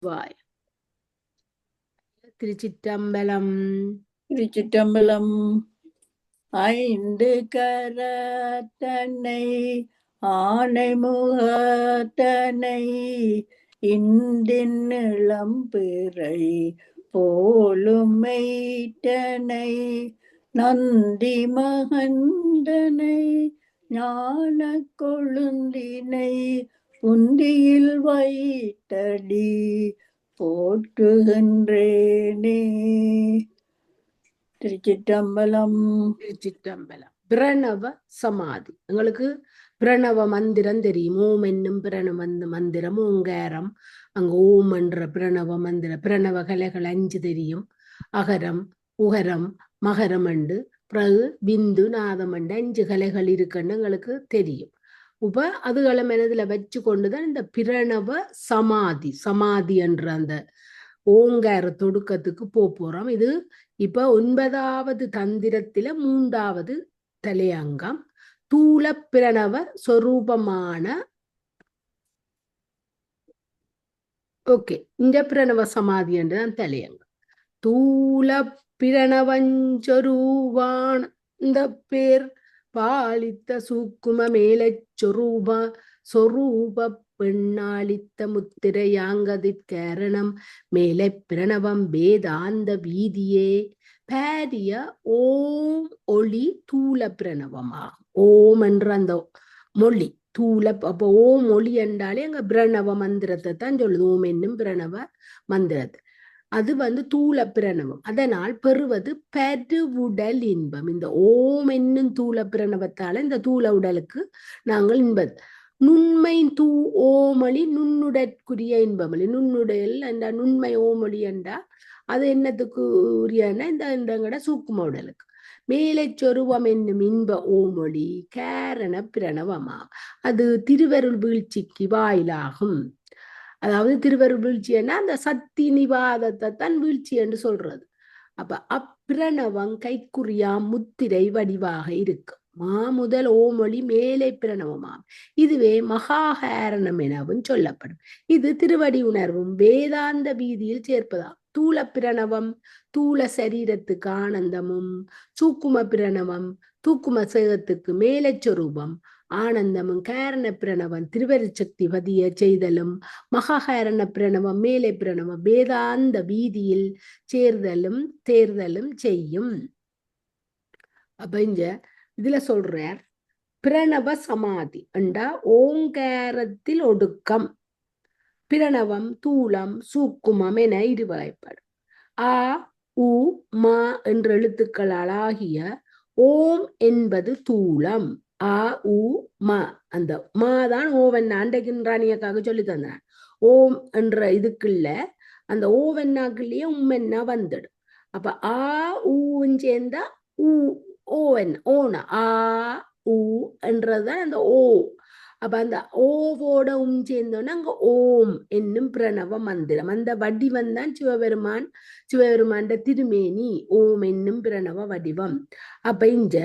வாய். திருச்சிற்றம்பலம். திருச்சிற்றம்பலம். ஐந்து கரத்தனை ஆனை முகத்தனை இந்தின் இளம்பிறை போலும் மெய்த்தனை நந்தி மகந்தனை ஞான கொழுந்தினை புந்தியில் வைத்தடி போற்றுகின்றேனே. திருச்சிற்றம்பலம். திருச்சிற்றம்பலம். பிரணவ சமாதி. எங்களுக்கு பிரணவ மந்திரம் தெரியும். ஓம் என்னும் பிரணவ மந்திரம், ஓங்காரம், அங்க ஓம் என்ற பிரணவ மந்திரம், பிரணவ கலைகள் 5 தெரியும். அகரம், உகரம், மகரம் என்று, பிறகு பிந்து, நாதம் என்று 5 கலைகள் இருக்குன்னு எங்களுக்கு தெரியும். இப்ப அதுகளை மனதுல வச்சு கொண்டுதான் இந்த பிரணவ சமாதி, சமாதி என்ற அந்த ஓங்கார தொடுக்கத்துக்கு போறோம். இது இப்ப 9வது தந்திரத்தில 3வது தலையங்கம். தூல பிரணவ சொரூபமான இந்த பிரணவ சமாதி என்றுதான் தலையங்கம். தூல பிரணவஞ்சொரூபான் இந்த பேர் பாலித்த சூக்கும மேல சொரூப பெண்ணாளித்த முத்திரையாங்கதிற்கரணம் மேலே பிரணவம் வேதாந்த வீதியே பாரிய ஓம் ஒளி தூல பிரணவமாகும். ஓம் என்ற அந்த மொழி தூல. அப்போ ஓம் ஒளி என்றாலே அங்க பிரணவ மந்திரத்தை தான் சொல்லுது. ஓம் என்னும் பிரணவ மந்திரத்தை. அது தூல பிரணவம். அதனால் பெறுவது பெருவுடல் இன்பம். இந்த ஓம் என்னும் தூல பிரணவத்தால இந்த தூல உடலுக்கு நாங்கள் இன்பது. நுண்மை தூ ஓமொழி நுண்ணுடற்குரிய இன்பமொழி. நுண்ணுடல் என்றா நுண்மை ஓமொழி என்றா அது என்னத்துக்கு உரியான இந்த சூக்கும உடலுக்கு. மேலை சொருவம் என்னும் இன்ப ஓமொழி காரண பிரணவமாம். அது திருவருள் வீழ்ச்சிக்கு வாயிலாகும். அதாவது திருவருள் வீழ்ச்சின்னா அந்த சக்தி நிவாதத்தை தான் வீழ்ச்சி என்று சொல்றது. அப்ப அப்பிரணவம் கைக்குறியா முத்திரை வடிவாக இருக்கு. முதல் ஓமொழி மேலை பிரணவமாம். இதுவே மகாகாரணம் எனவும் சொல்லப்படும். இது திருவடி உணர்வும் வேதாந்த வீதியில் சேர்ப்பதாம். தூல பிரணவம் தூல சரீரத்துக்கு ஆனந்தமும், சூக்கும பிரணவம் தூக்கும சேகத்துக்கு மேலை சொரூபம் ஆனந்தமும், காரண பிரணவம் திருவருட்சக்தி பதிய செய்தலும், மகாகாரண பிரணவம் மேலை பிரணவம் வேதாந்த வீதியில் சேர்தலும் தேர்தலும் செய்யும். அப்ப இங்க இதுல சொல்றார் பிரணவ சமாதி என்றா ஓங்காரத்தில் ஒடுக்கம். பிரணவம் தூலம் சூக்குமம் என இருவகைப்படும். ஆ உ மா என்ற எழுத்துக்களால் ஆகிய ஓம் என்பது தூலம். ஆ உ மா, அந்த மாதான் ஓவன் அண்டைக்கின்றானியக்காக சொல்லி தந்தான். ஓம் என்ற இதுக்குள்ள அந்த ஓவன்னாக்குள்ளேயே உம்மென்னா வந்துடும். அப்ப ஆ ஊன்னு சேர்ந்தா ஊ ஓவன் ஓன ஆ ஊ என்றதுதான் அந்த ஓ. அப்ப அந்த ஓவோட சேர்ந்தோன்னா அங்க ஓம் என்னும் பிரணவ மந்திரம். அந்த வடிவம் தான் சிவபெருமான் திருமேனி ஓம் என்னும் பிரணவ வடிவம். அப்ப இங்க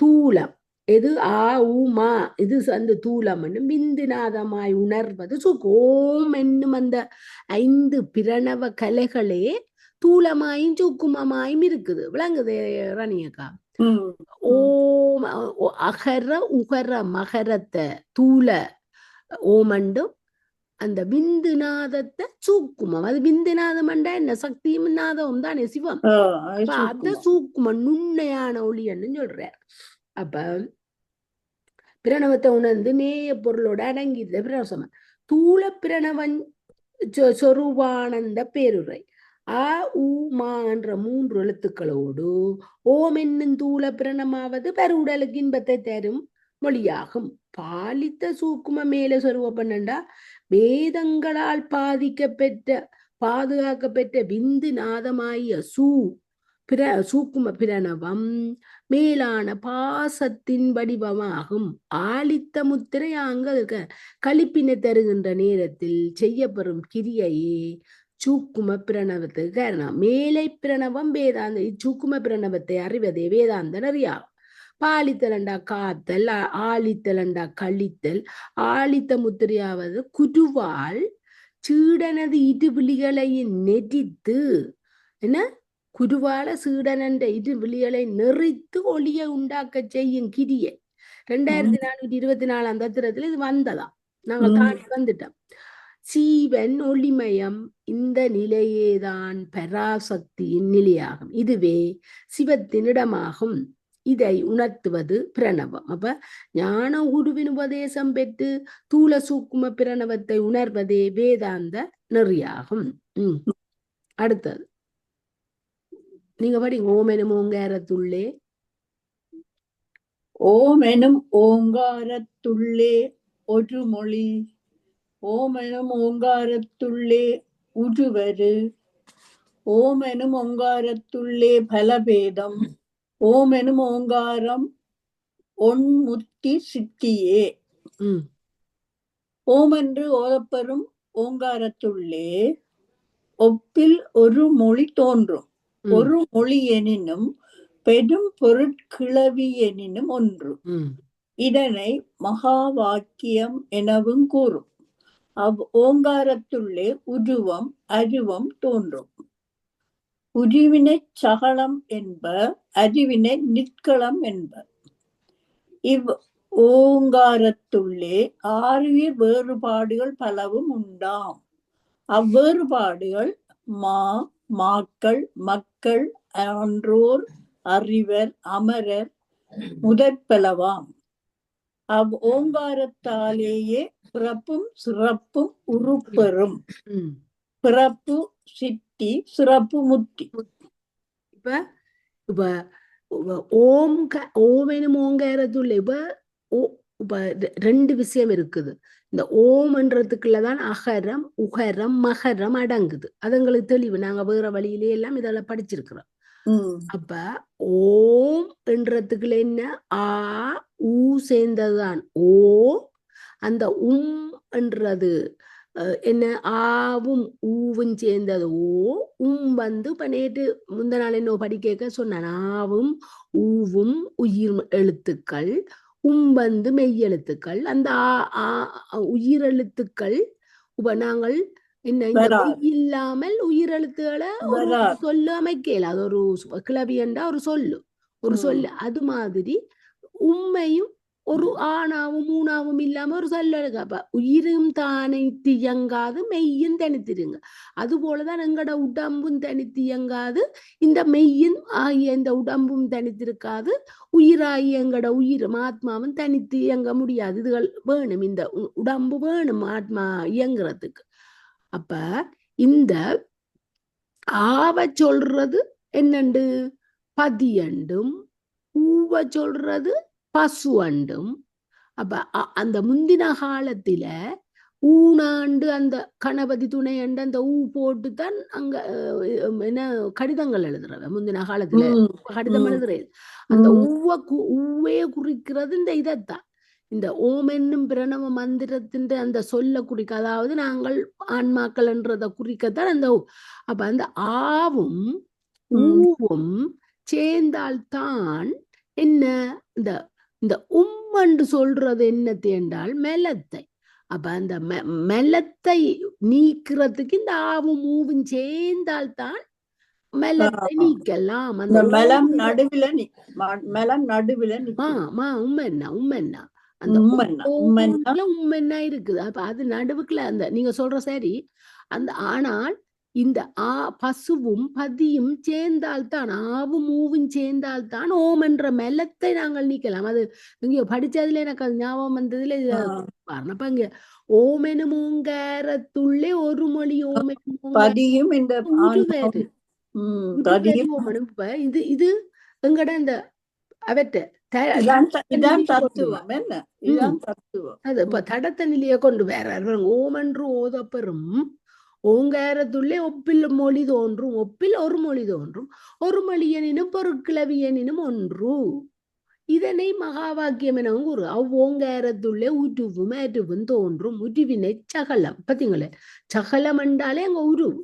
தூலம் எது ஆ ஊ மா, இது அந்த தூலம் என்னும் விந்துநாதமாய் உணர்வது ஓம் என்னும் அந்த 5 பிரணவ கலைகளே தூலமாயும் சூக்குமமாயும் இருக்குது. விளங்குது ரணியக்கா? ஓம் அகர உகர மகரத்தை தூல ஓமண்டும், அந்த விந்துநாதத்தை சூக்குமம். அது விந்துநாதம் என்றா என்ன? சக்தியும் நாதமும் தானே சிவம். அத சூக்குமம் நுண்ணையான ஒளின்னு சொல்றார். அப்ப பிரணவத்தை உணர்ந்து நேய பொருளோட அடங்கியிருந்த பிரணவசமம் தூல பிரணவன் சொரூபானந்த பேருரை. ஆ உ மா என்ற 3 எழுத்துக்களோடு ஓம் என்னும் தூல பிரணமாவது பருவுடலுக்கு இன்பத்தை தரும் மொழியாகும். பாலித்த சூக்கும மேல சொருவப்பண்ணா வேதங்களால் பாதுகாக்கப்பெற்ற விந்து நாதமாய சூக்கும பிரணவம் மேலான பாசத்தின் வடிவமாகும். ஆலித்த முத்திரை அங்க கழிப்பினை தருகின்ற நேரத்தில் செய்யப்பெறும் கிரியையே சூக்கும பிரணவத்துக்கு காரணம். மேலை பிரணவம் வேதாந்த. இச்சூக்கும பிரணவத்தை அறிவதே வேதாந்தன் அறியாகும். பாலித்தலண்டா காத்தல், ஆலித்தலண்டா கழித்தல். ஆலித்த முத்திரையாவது குருவால் சீடனது இரு விழிகளையும் நெறித்து என்ன குருவால சீடனன்ற இரு விழிகளை நெறித்து ஒளியை உண்டாக்க செய்யும் கிரியை 2424 தத்திரத்துல இது வந்ததா நாங்கள் தாண்டி வந்துட்டோம். சீவன் ஒளிமயம் இந்த நிலையேதான் பராசக்தியின் நிலையாகும். இதுவே சிவத்தின் இடமாகும். இதை உணர்த்துவது பிரணவம். அப்ப ஞான குருவின் உபதேசம் பெற்று தூல சூக்கும பிரணவத்தை உணர்வதே வேதாந்த நெறியாகும். அடுத்தது நீங்க படிங்க. ஓம் எனும் ஓங்காரத்துள்ளே ஓம் எனும் ஓங்காரத்துள்ளே ஒரு மொழி ஓம் எனும் ஓங்காரத்துள்ளே உருவரு ஓம் எனும் ஓங்காரத்துள்ளே பலபேதம் ஓம் எனும் ஓங்காரம் ஒன்முத்தி சித்தியே. ஓம் என்று ஓதப்பெறும் ஓங்காரத்துள்ளே ஒப்பில் ஒரு மொழி தோன்றும். ஒரு மொழி எனினும் பெரும் பொருட்கிளவி எனினும் ஒன்று. இதனை மகா வாக்கியம் எனவும் கூறும். அவ் ஓங்காரத்துள்ளே உருவம் அருவம் தோன்றும். உருவினை சகலம் என்ப, அறிவினை நிற்களம் என்ப. இவ் ஓங்காரத்துள்ளே ஆறுயிர் வேறுபாடுகள் பலவும் உண்டாம். அவ்வேறுபாடுகள் மாக்கள் மக்கள் ஆன்றோர் அறிவர் அமரர் முதற்பலவாம். அவ் ஓங்காரத்தாலேயே பிறப்பும் சிறப்பும் உருப்பெறும். பிறப்பு சித்தி சிறப்பு முத்தி. இப்ப ஓம் எனும் ஓங்காரத்துள்ள இப்ப ரெண்டு விஷயம் இருக்குது. இந்த ஓம்ன்றதுக்குள்ளதான் அகரம் உகரம் மகரம் அடங்குது. அது எங்களுக்கு தெளிவு. நாங்க வேற வழியிலே எல்லாம் இதெல்லாம் படிச்சிருக்கிறோம். அப்ப ஓம் என்றதுக்குள்ள என்ன ஆ ஊ சேர்ந்ததுதான் ஓ. அந்த என்றது என்ன ஆவும் ஊவும் சேர்ந்தது ஓ. வந்து இப்ப நேற்று முந்த நாள் என்ன படிக்க சொன்னான். ஆவும் ஊவும் உயிர் எழுத்துக்கள், வந்து மெய்யெழுத்துக்கள். அந்த உயிரெழுத்துக்கள் இப்ப நாங்கள் என்ன இந்த மெய் இல்லாமல் உயிரெழுத்துக்களை சொல்லு அமைக்கல. அது ஒரு கிளவி என்றா ஒரு சொல்லு. அது மாதிரி உண்மையும் ஒரு ஆணாவும் மூணாவும் இல்லாம ஒரு சொல்லு. அப்ப உயிரும் தனித்து இயங்காது, மெய்யும் தனித்திருங்க. அது போலதான் எங்கட உடம்பும் தனித்து இயங்காது, இந்த மெய்யும் ஆகிய இந்த உடம்பும் தனித்திருக்காது. உயிராகிய எங்கட உயிரும் ஆத்மாவும் தனித்து இயங்க முடியாது. இதுகள் வேணும், இந்த உடம்பு வேணும் ஆத்மா இயங்குறதுக்கு. அப்ப இந்த ஆவ சொல்றது என்னண்டு பதியண்டும், ஊவ சொல்றது பசு அண்டும். அப்ப அந்த முந்தின காலத்தில ஊனாண்டு அந்த கணபதி துணையண்டு அந்த ஊ போட்டுத்தான் அங்க என்ன கடிதங்கள் எழுதுறவ. முந்தின காலத்துல கடிதம் எழுதுறது அந்த ஊவே குறிக்கிறது இந்த இதைத்தான். இந்த ஓம் என்னும் பிரணவ மந்திரத்தின் அந்த சொல்ல குறிக்க, அதாவது நாங்கள் ஆன்மாக்கள் என்றதை குறிக்கத்தான் அந்த ஊ. அப்ப அந்த ஆவும் ஊவும் சேர்ந்தால்தான் என்ன இந்த இந்த என்று சொல்றது என்னத்தை என்றால் மெலத்தை. அப்ப அந்த மெலத்தை நீக்கிறதுக்கு இந்த ஆவும் ஊவும் சேர்ந்தால்தான் மெலத்தை நீக்கலாம். அந்த மெலம் நடுவில் உம்மென்னா அந்த உம்மென்னா இருக்குது. அப்ப அது நடுவுக்குள்ள அந்த நீங்க சொல்ற சரி. அந்த ஆனால் இந்த பசுவும் பதியும் சேர்ந்தால்தான், ஆவும் ஊவும் சேர்ந்தால்தான் ஓம் என்ற மெலத்தை நாங்கள் நீக்கலாம். அது இங்க படிச்சதுல எனக்கு அது ஞாபகம் வந்ததுல அப்ப இங்க ஓம் எனும் ஓங்காரத்துள்ளே ஒரு மொழி ஓம் பதியும் இந்த இது இது எங்கட இந்த அவற்ற தடத்த நிலையை கொண்டு வேற ஓம் என்று ஓதப்பெறும் ஓங்காரத்துள்ளே ஒப்பில் மொழி தோன்றும். ஒப்பில் ஒரு மொழி தோன்றும். ஒரு மொழியனினும் பொருட்கிளவியனினும் ஒன்று. இதனை மகா வாக்கியம் எனவும் கூறு. அவ்வோங்காரத்துள்ளே உருவும் அருவும் தோன்றும். உருவினை சகலம். பார்த்தீங்களே, சகலம் என்றாலே அங்க உருவு.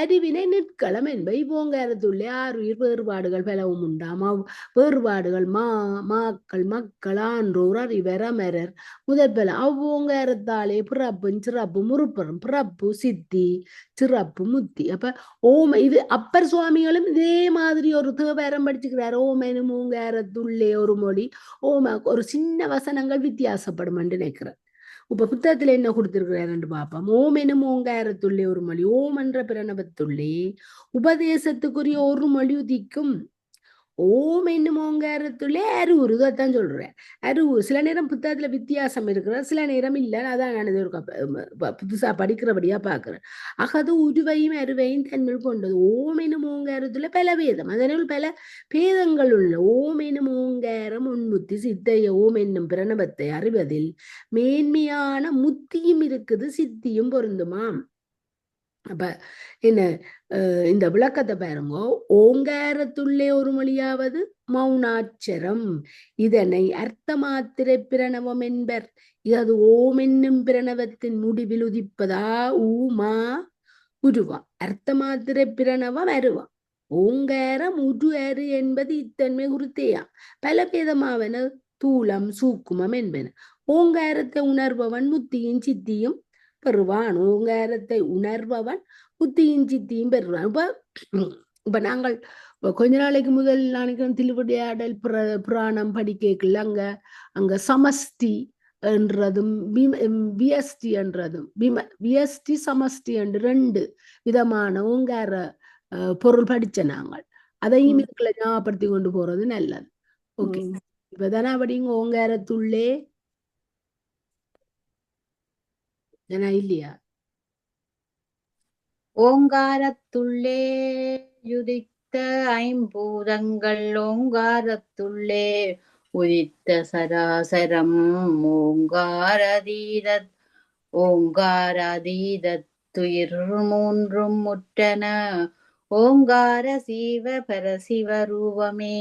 அறிவினை நிற்களம் என்ப இவ்வோங்காரத்துள்ளே ஆறுயிர் வேறுபாடுகள் பலவும் உண்டாம். வேறுபாடுகள் மாக்கள் மக்கள் ஆன்றோர் அறிவர் அமரர் முதற்பல அவ்வோங்காரத்தாலே பிறப்பும் சிறப்பும் உறுப்பெறும். பிறப்பு சித்தி, சிறப்பு முத்தி. அப்ப ஓம் இது அப்பர் சுவாமிகளும் இதே மாதிரி ஒரு தேவாரம் படிச்சுக்கிறார். ஓமெனும் ஓங்காரத்துள்ளே ஒரு மொழி, ஓம ஒரு சின்ன வசனங்கள் வித்தியாசப்படும் என்று நினைக்கிறேன். இப்ப புத்தகத்துல என்ன கொடுத்திருக்கிறாரு பாப்போம். ஓம் எனும் ஓங்காரத்துள்ளே ஒரு மொழி, ஓம் என்ற பிரணவத்துள்ளே உபதேசத்துக்குரிய ஒரு மொழி உதிக்கும். ஓம் என்னும் ஓங்காரத்துள்ளே அருவுர், இதைத்தான் சொல்றேன். அருவுர் சில நேரம் புத்தகத்துல வித்தியாசம் இருக்கிற, சில நேரம் இல்லை. அதான் நான் இது புதுசா படிக்கிறபடியா பாக்குறேன். அகது உருவையும் அருவையும் தன்னுள் கொண்டது. ஓம் என்னும் ஓங்காரத்துல பல வேதம், அதனுள் பல பேதங்கள் உள்ள. ஓம் என்னும் ஓங்காரம் உன்முத்தி சித்தைய ஓம் என்னும் பிரணவத்தை அறிவதில் மேன்மையான முத்தியும் இருக்குது, சித்தியும் பொருந்துமாம். அப்ப என்ன இந்த விளக்கத்தை பாருங்க. ஓங்காரத்துள்ளே ஒரு மொழியாவது மௌனாட்சரம், இதனை அர்த்த மாத்திரை பிரணவம் என்பர். இது ஓம் என்னும் பிரணவத்தின் முடிவில் உதிப்பதா ஊமா உருவா. அர்த்த மாத்திரை பிரணவம் அருவா. ஓங்காரம் உரு அரு என்பது இத்தன்மை குறித்தேயா. பல பேதமாவன தூலம் சூக்குமம் என்பன. ஓங்காரத்தை உணர்பவன் முத்தியும் சித்தியும் பெறுவான். ஓங்காரத்தை உணர்பவன் புத்தியும் சித்தியும் பெறுவான். இப்ப நாங்கள் கொஞ்ச நாளைக்கு முதல் நினைக்கிறோம் திருவிளையாடல் புராணம் படிக்கல, அங்க சமஸ்தி என்றதும் வியஸ்டி என்றதும் வியஸ்டி சமஸ்டி என்று 2 விதமான ஓங்கார பொருள் படிச்ச நாங்கள். அதையும் இதுக்குள்ள ஞாபகப்படுத்தி கொண்டு போறது நல்லது. ஓகே, இப்பதானே அப்படிங்க ஓங்காரத்துள்ளே இல்லையா? ஓங்காரத்துள்ளே யுதித்த ஐம்பூதங்கள் ஓங்காரத்துள்ளே உதித்த சராசரம் ஓங்காரதீதத்துயிர் மூன்றும் முற்றன ஓங்கார சீவ பரசிவ ரூபமே.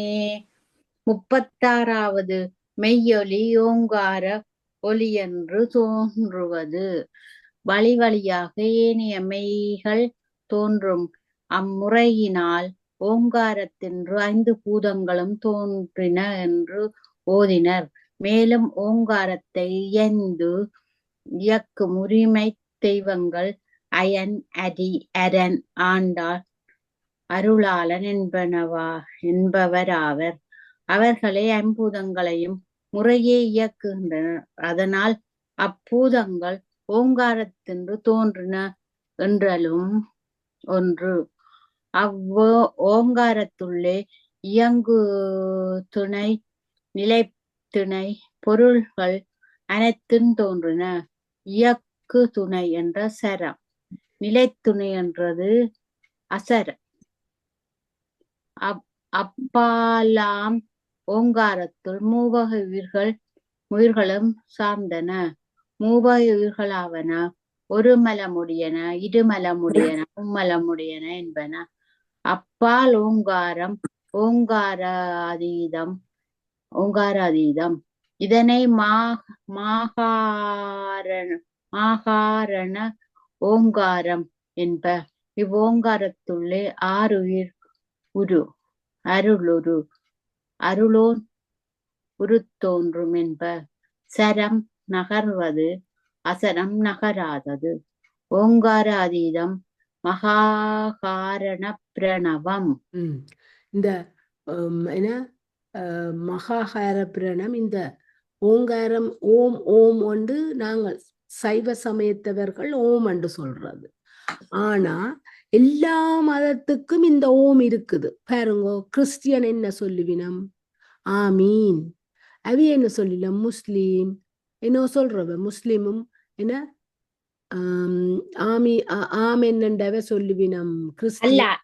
36வது மெய்யொலி ஓங்கார ஒலி என்று தோன்றுவது. வழி வழியாக ஏனைய மெய்கள் தோன்றும். அம்முறையினால் ஓங்காரத்தின்று 5 பூதங்களும் தோன்றின என்று ஓதினர். மேலும் ஓங்காரத்தை இயக்கும் உரிமை தெய்வங்கள் அயன், அரி, அரன், ஆண்டாள், அருளாளன் என்பவராவர். அவர்களே ஐம்பூதங்களையும் முறையே இயக்குகின்றனர். அதனால் அப்பூதங்கள் ஓங்காரத்தின்று தோன்றின என்றலும் ஒன்று. ஓங்காரத்துள்ளே இயங்கு துணை நிலைத்துணை பொருள்கள் அனைத்தும் தோன்றின. இயக்கு துணை என்ற சரம், நிலைத்துணை என்றது அசரம். அப்பாலாம் ஓங்காரத்துள் மூவகை உயிர்களும் சார்ந்தன. மூவகை உயிர்களாவன ஒரு மலமுடையன, இருமலமுடையன, மும்மலமுடையன என்பன. அப்பால் ஓங்காரம் ஓங்காராதீதம். இதனை மாகாரண ஓங்காரம் என்ப. இவ்வோங்காரத்துள்ளே ஆறுயிர் அருளோன் உருத்தோன்றும் என்ப. சரம் நகர்வது, அசரம் நகராதது. ஓங்கார அதீதம் மகாகாரண பிரணவம். இந்த என்ன மகாகார பிரணம், இந்த ஓங்காரம் ஓம் ஓம் ஒன்று நாங்கள் சைவ சமயத்தவர்கள் ஓம் என்று சொல்றது. ஆனா எல்லா மதத்துக்கும் இந்த ஓம் இருக்குது பாருங்க. கிறிஸ்டியன் என்ன சொல்லுவினம்? ஆமீன். அவி என்ன சொல்லிடம்? முஸ்லீம் என்ன சொல்றவ? முஸ்லீமும் என்ன ஆமீன் சொல்லுவினம். கிறிஸ்டியன்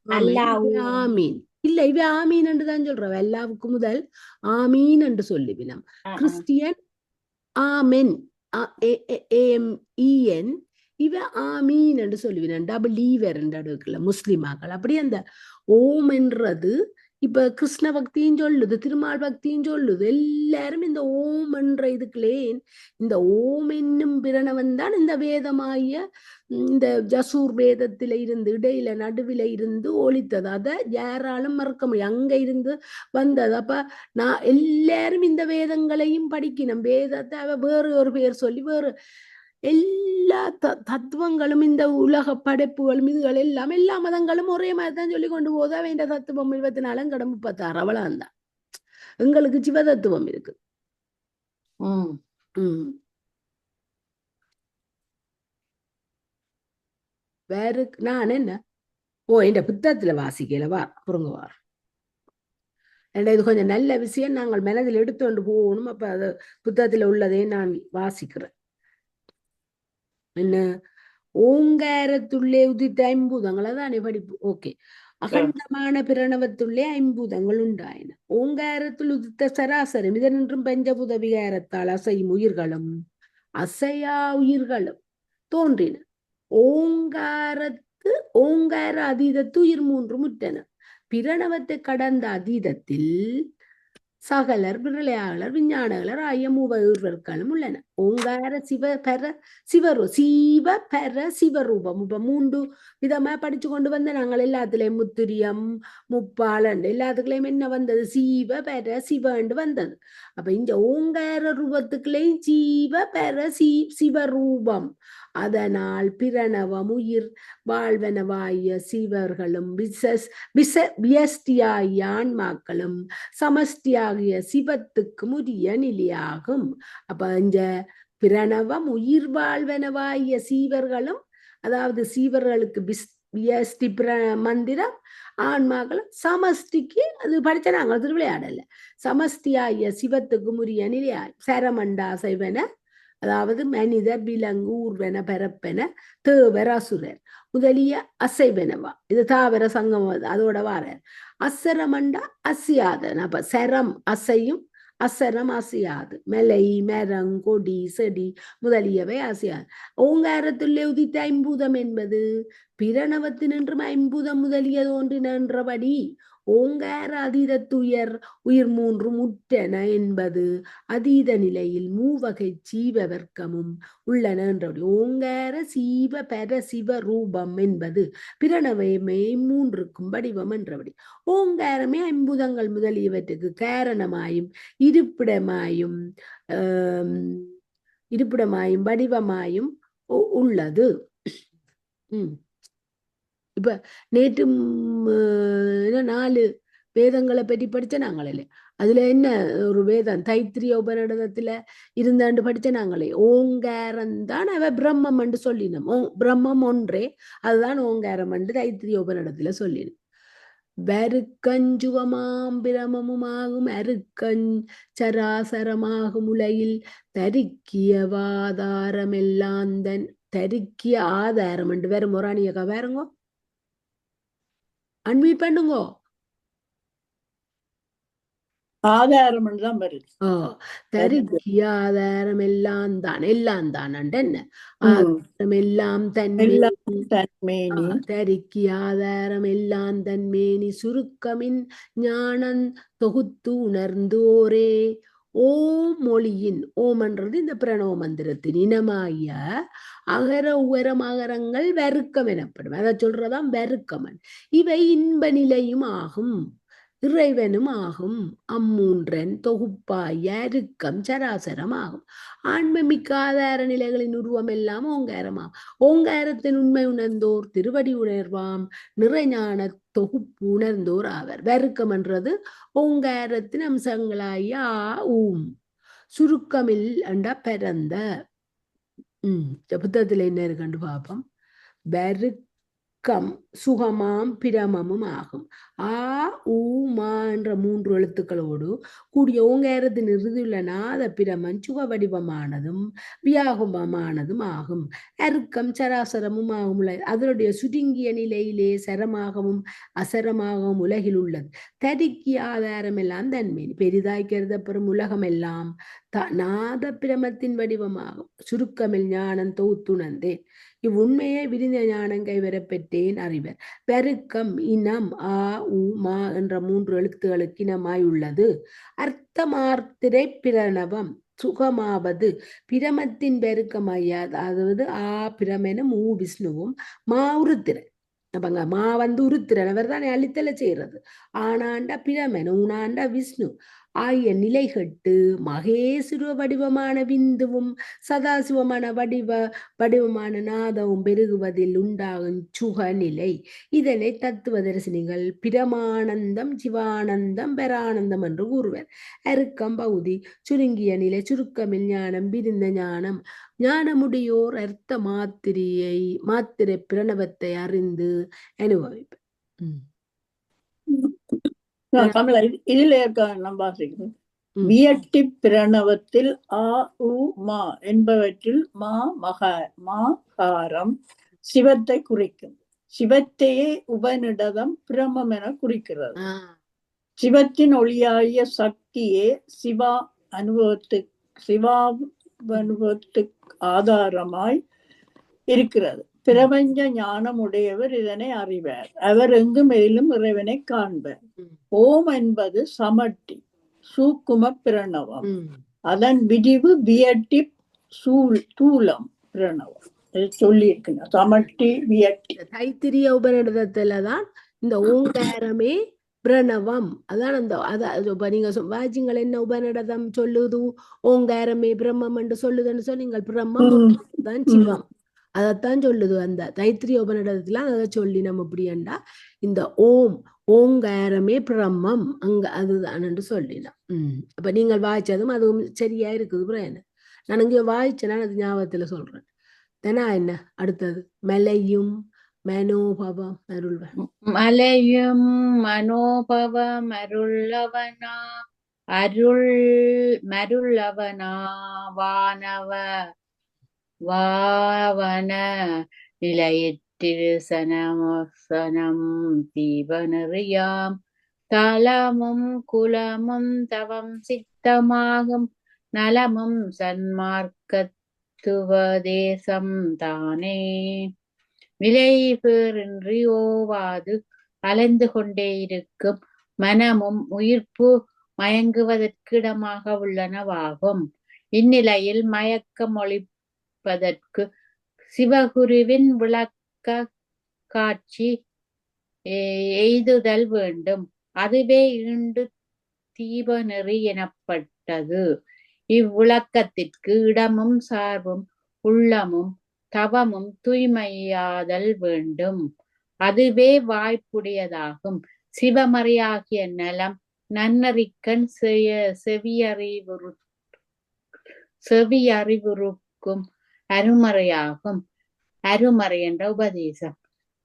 ஆமீன் இல்ல, இவ ஆமீன் என்றுதான் சொல்றவ. எல்லாவுக்கும் முதல் ஆமீன் என்று சொல்லுவினம். கிறிஸ்டியன் ஆமென், AMEN. இவ ஆமீன் என்று சொல்லுவினான். டபுள் ஈவர் என்ற அடுக்கல முஸ்லிமாக்கள். அப்படி அந்த ஓம் என்றது இப்ப கிருஷ்ண பக்தியும் சொல்லுது, திருமால் பக்தியும் சொல்லுது. எல்லாரும் இந்த ஓம் என்ற இதுக்குள்ளே இந்த ஓம் என்னும் பிரணவன் தான் இந்த வேதமாகிய இந்த ஜசூர் வேதத்தில இருந்து இடையில நடுவில இருந்து ஒலித்தது. அதை யாராலும் மறக்க முடியும். அங்க இருந்து வந்தது. அப்ப நான் எல்லாரும் இந்த வேதங்களையும் படிக்கணும். வேதத்தை வேறு ஒரு பேர் சொல்லி வேறு எல்லா தத்துவங்களும் இந்த உலக படைப்புகளும் இதுகள் எல்லாம் எல்லா மதங்களும் ஒரே மாதிரி தான் சொல்லி கொண்டு போகுது. அவன் தத்துவம் 24 கடமை 36 அவ்வளவுதான். எங்களுக்கு சிவ தத்துவம் இருக்கு. வேற நான் என்ன இந்த புத்தகத்துல வாசிக்கலவா புரிங்குவார். இது கொஞ்சம் நல்ல விஷயம், நாங்கள் மனதில் எடுத்துக்கொண்டு போகணும். அப்ப அது புத்தகத்துல உள்ளதே நான் வாசிக்கிறேன். என்ன ஓங்காரத்துள்ளே உதித்த ஐம்பூதங்கள் அதானே படிப்பு. ஓகே. அகண்டமான பிரணவத்துள்ளே ஐம்பூதங்கள் உண்டாயின. ஓங்காரத்தில் உதித்த சராசரம் இதனின்றும் பஞ்சபூத விகாரத்தால் அசையும் உயிர்களும் அசையா உயிர்களும் தோன்றின. ஓங்கார அதீதத்து உயிர் 3 முற்றன. பிரணவத்தை கடந்த அதீதத்தில் சகலர் விரலையாளர் விஞ்ஞானகலர் ஆகிய மூவர்களும் உள்ளன. ஓங்கார சிவ பர சிவரூபம். இப்ப 3 விதமா படிச்சு கொண்டு வந்த நாங்கள் எல்லாத்துலயும் முத்திரியம் முப்பாலன் எல்லாத்துக்குள்ளயும் என்ன வந்தது? சீவ பர சிவண்டு வந்தது. அப்ப இந்த ஓங்கார ரூபத்துக்குள்ளேயும் சீவ பர சிவரூபம். அதனால் பிரணவம் உயிர் வாழ்வனவாய சிவர்களும் வியஸ்டியாகிய ஆன்மாக்களும் சமஷ்டியாகிய சிவத்துக்கு உரிய நிலையாகும். அப்ப இந்த பிரணவம் உயிர் வாழ்வனவாய சீவர்களும், அதாவது சீவர்களுக்கு வியஸ்டி மந்திரம், ஆன்மாக்களும் சமஷ்டிக்கு அது படிச்ச நாங்கள் திருவிளையாடல. சமஷ்டியாகிய சிவத்துக்கு உரிய நிலையாய் சரமண்டா செய்வன, அதாவது மனிதர் விலங்கு ஊர்வன பரப்பென தேவர் அசுரர் முதலிய அசைவனவா. இது தாவர சங்கம் அதோட வார அசரமண்டா அசியாதன். அப்ப சரம் அசையும் அசரம் அசையாது. மலை மரம் கொடி செடி முதலியவை அசையாது. ஓங்காரத்துள்ளே உதித்த ஐம்பூதம் என்பது பிரணவத்தினின்றும் ஐம்பூதம் முதலியது ஒன்றினன்றபடி ஓங்கார அதீதத்துயர் உயிர் 3 முற்றன என்பது அதீத நிலையில் மூவகை ஜீவ வர்க்கமும் உள்ளன என்றபடி ஓங்கார சீவ பர சிவ ரூபம் என்பது பிரணவமே 3க்கும் வடிவம் என்றபடி ஓங்காரமே ஐம்பூதங்கள் முதலியவற்றுக்கு காரணமாயும் இருப்பிடமாயும் வடிவமாயும் உள்ளது. இப்ப நேற்று 4 வேதங்களை பற்றி படிச்ச நாங்களே. அதுல என்ன ஒரு வேதம் தைத்திரிய உபநிடதத்துல இருந்தாண்டு படிச்ச நாங்களே. ஓங்காரம் தான் அவ பிரம்மம் என்று சொல்லினோம். பிரம்மம் ஒன்றே, அதுதான் ஓங்காரம் என்று தைத்திரிய உபநிடத்துல சொல்லினோம். வருக்கஞ்சுகமாம் பிரமமுமாகும் அருக்கஞ்சராசரமாகும் உலகில் தரிக்கியவாதாரம் எல்லாம் தரிக்கிய ஆதாரம் என்று வேற முராணியக்கா வேறுங்கோ அன்மீட் பண்ணுங்கோ. ஆதாரம் தான் வருது. தரிக்கிய ஆதாரம் எல்லாம் தான் என்ன ஆதாரம் எல்லாம் தன்மேனி தரிக்கிய ஆதாரம் எல்லாம் தன்மேனி சுருக்கமின் ஞானம் தொகுத்து உணர்ந்து ஓரே ஓம் மொழியின் ஓமன்றது இந்த பிரணவ மந்திரத்தின் இனமாய அகர உகரம் அகரங்கள் வருக்கம் எனப்படும். அதை சொல்றதாம் வருக்கமன். இவை இன்ப நிலையும் ஆகும் இறைவனும் ஆகும். அம்மூன்றன் தொகுப்பாய் அருக்கம் சராசரம் ஆகும். ஆன்மமிக்க ஆதார நிலைகளின் உருவம் எல்லாம் ஓங்காரமாம். ஓங்காரத்தின் உண்மை உணர்ந்தோர் திருவடி உணர்வாம் நிறைஞான தொகுப்பு உணர்ந்தோர் ஆவர். வருக்கம் என்றது ஓங்காரத்தின் அம்சங்களாய ஊம் சுருக்கமில் அண்ட பிறந்த புத்தகத்துல என்ன இருக்குன்னு பார்ப்போம். சுகமாம் பிரமமும் ஆகும். மா என்ற 3 எழுத்துக்களோடு கூடிய ஓங்காரத்தின் இறுதியுள்ள நாத பிரமன் சுக வடிவமானதும் வியாகுபமானதும் ஆகும். அருக்கம் சராசரமும் ஆகும். அதனுடைய சுருங்கிய நிலையிலே சரமாகவும் அசரமாகவும் உலகில் உள்ளது. தரிக்கிய ஆதாரம் எல்லாம் தன்மேனி பெரிதாய் கருதப்பெறும் உலகம் எல்லாம் நாத பிரமத்தின் வடிவமாகும். சுருக்கமில் ஞானம் தொகுத்துணர்ந்தேன். இவ்வுண்மையை விரிந்த ஞானம் கைவரப் பெற்றேன் அறிவர். பெருக்கம் இனம் ஆ உ மா என்ற 3 எழுத்துகளுக்கு இனமாய் உள்ளது. அர்த்தமாத்திரை பிரணவம் சுகமாவது பிரமத்தின் பெருக்கமையா, அதாவது ஆ பிரமெனும் ஊ விஷ்ணுவும் மா உருத்திரன். அப்பங்க மா உருத்திரன் அவர் தானே அழித்தல செய்யறது. ஆனாண்ட பிரமன் ஊனாண்ட விஷ்ணு ஆகிய நிலைகட்டு மகேசுர வடிவமான விந்துவும் சதாசிவமான வடிவமான நாதவும் பெருகுவதில் உண்டாகும் சுக நிலை. இதனை தத்துவ தரிசனிகள் பிரமானந்தம் சிவானந்தம் பெரானந்தம் என்று கூறுவர். அருக்கம் பகுதி சுருங்கிய நிலை சுருக்கமில் ஞானம் விரிந்த ஞானம். ஞானமுடையோர் அர்த்த மாத்திரை பிரணவத்தை அறிந்து அனுபவிப்பர். கமலா, இதுல நம்ம வாசிக்கிறோம். வியட்டி பிரணவத்தில் ஆ உ மா என்பவற்றில் மாகாரம் சிவத்தை குறிக்கும். சிவத்தையே உபநிடதம் பிரமம் என குறிக்கிறது. சிவத்தின் ஒளியாகிய சக்தியே சிவானுபவத்துக்கு ஆதாரமாய் இருக்கிறது. பிரபஞ்ச ஞானம் உடையவர் இதனை அறிவார். அவர் எங்கு மேலும் இறைவனை காண்பர். ஓம் என்பது சமட்டி சூக்கும பிரணவம். அதன் விரிவு வியட்டி தூலம் பிரணவம் சொல்லி இருக்குங்க. சமட்டி வியட்டி. தைத்திரிய உபநிடதத்துலதான் இந்த ஓங்காரமே பிரணவம். அதான் அந்த நீங்க வாஜிங்கள் என்ன உபநிடதம் சொல்லுது, ஓங்காரமே பிரம்மம் என்று சொல்லுதுன்னு சொன்னீங்க. பிரம்மம் தான் சிவம், அதைத்தான் சொல்லுது. அந்த தைத்திரிய உபநிடதத்துல அதை சொல்லி நம்ம இப்படியண்டா இந்த ஓங்காரமே பிரம்மம் அங்க அதுதான் சொல்லிடலாம். அப்ப நீங்கள் வாய்ச்சதும் அதுவும் சரியா இருக்குது. அப்புறம் நான் இங்க வாய்ச்சேன்னா அது ஞாபகத்துல சொல்றேன். தானா என்ன அடுத்தது மலையும் மனோபவம் அருள்வன். மலையும் மனோபவம் அருளவனா மருளவனா வாவன நிலையற்றிரு சனம் தீபனறியாம் தலமும் குலமும் தவம் சித்தமாகும் நலமும் சன்மார்க்கத்துவதேசம் தானே. விலை பேரின்றி ஓவாது அலைந்து கொண்டே இருக்கும் மனமும் உயிர்ப்பு மயங்குவதற்கிடமாக உள்ளனவாகும். இந்நிலையில் மயக்கம் ஒழிப்பதற்கு சிவகுருவின் விளக்க காட்சி எய்துதல் வேண்டும். அதுவே ஈண்டு தீப நெறி எனப்பட்டது. இவ்விளக்கத்திற்கு இடமும் சார்பும் உள்ளமும் தவமும் தூய்மையாதல் வேண்டும். அதுவே வாய்ப்புடையதாகும். சிவமறையாகிய நலம் நன்னறிக்கண் செவியறிவுறுக்கும் அருமறையாகும். அருமறை என்ற உபதேசம்.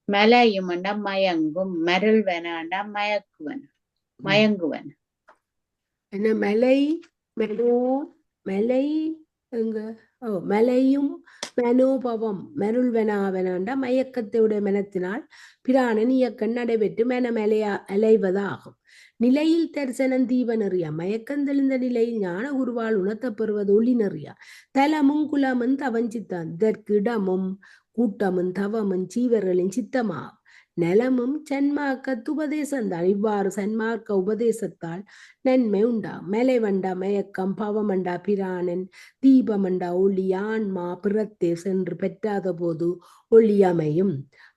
மலையும் என்ற மயங்கும், மருள்வன என்ற மயங்குவன. என்ன மலை மலை எங்க மலையும் மனோபவம் மருள்வனாவனாண்ட மயக்கத்தையுடைய மனத்தினால் பிராணன் இயக்கன் நடைபெற்று மனமலையா அலைவதாகும். நிலையில் தரிசனம் தீபனறியா மயக்கம் தெளிந்த நிலையில் ஞான குருவால் உணர்த்தப்பெறுவது ஒளி நெறியா. தலமும் குலமும் தவஞ்சித்தான் இதற்கு இடமும் கூட்டமும் தவமும் சீவர்களின் சித்தமாகும். நலமும் சன்மார்க்க உபதேசம்தான். இவ்வாறு சன்மார்க்க உபதேசத்தால் நன்மை உண்டாகும். மலைவண்டா மயக்கம், பவமண்டா பிராணன், தீபமண்டா ஒளி, ஆன்மா பிறத்தே சென்று பெற்றாத போது ஒளி அமையும்.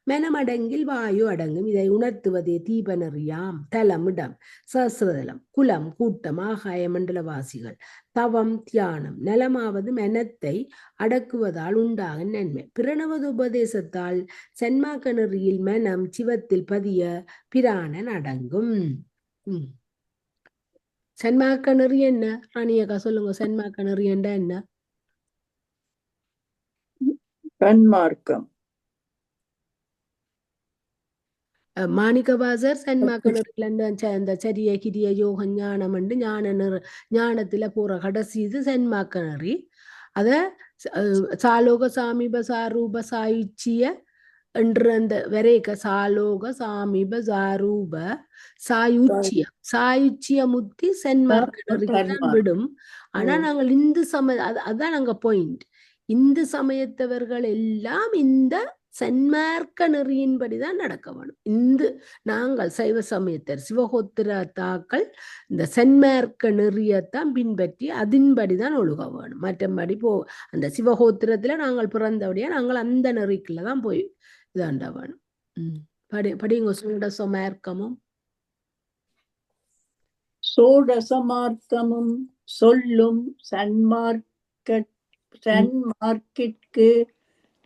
மனமடங்கில் வாயு அடங்கும். இதை உணர்த்துவதே தீபனறியாம். தலம் இடம், சஹஸ்ரதலம், குலம் கூட்டம், ஆகாய மண்டலவாசிகள், தவம் தியானம். நலமாவது மனத்தை அடக்குவதால் உண்டாகும் நன்மை. பிரணவது உபதேசத்தால் சன்மார்க்க நெறியில் மனம் சிவத்தில் பதிய பிராணன் அடங்கும். சன்மார்க்க நெறி என்ன ராணியக்கா சொல்லுங்க. சன்மார்க்க நெறி என்ன? சன்மார்க்கம் மாணிக்கவாசர் சன்மார்க்க நெறியில அந்த சரிய கிரிய யோக ஞானம் என்று ஞானத்துல போற கடைசி இது சன்மார்க்க நெறி. அத சாலோக சாமீப சாரூப சாயுச்சிய என்று அந்த வரைக்க சாலோக சாமீப சாரூப சாயுச்சிய முத்தி சன்மார்க்க நெறிக்கு தான் விடும். ஆனா நாங்கள் இந்து அதான் நாங்க பாயிண்ட். இந்து சமயத்தவர்கள் எல்லாம் இந்த சன்மார்க்க நெறியின்படிதான் நடக்க வேணும். நாங்கள் சைவ சமயத்தர் சிவகோத்திரத்தாக்கள் இந்த சன்மார்க்க நெறியத்தான் பின்பற்றி அதன்படிதான் ஒழுக வேணும். மற்றபடி அந்த சிவகோத்திரத்துல நாங்கள் பிறந்தபடியா நாங்கள் அந்த நெறிக்குள்ளதான் போய் இதாண்ட வேணும். படிங்க சோடசமார்க்கமும். சோடசமார்க்கமும் சொல்லும் சன்மார்க்கிற்கு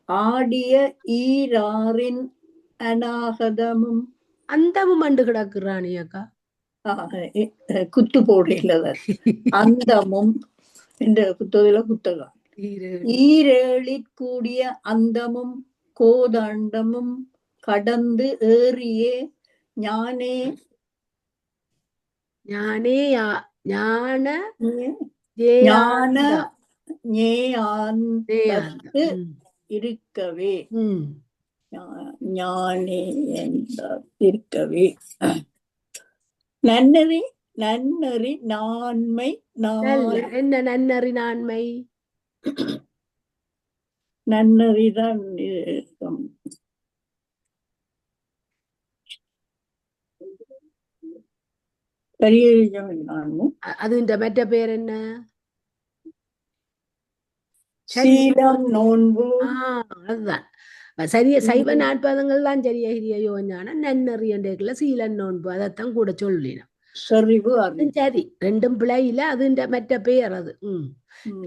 ஆடிய ஈராறின் அநாகதமும். அந்தமும் அண்டு கிடக்குறானி அக்கா, குத்து போடையில அந்தமும் இந்த புத்தகத்துல புத்தகம். ஈரேழிற்கூடிய அந்தமும் கோதண்டமும் கடந்து ஏறியே ஞானே இருக்கவே ஞானே இருக்கவே நன்னறி நான்மை. என்ன நன்னறி நான்மை? நன்னறிதான் അതിന്റെ മറ്റേ പേരെന്ന? சீலம் நோன்பு. அதுதான் சரிய சைவ நாட்பாதங்கள் தான் சரியா ஹிரியோ ஞான நன்னறியண்டேக்குள்ள சீலன் நோன்பு அதைத்தான் கூட சொல்லினோம். சரி, ரெண்டும் பிழையில அதுண்ட மற்ற பெயர் அது.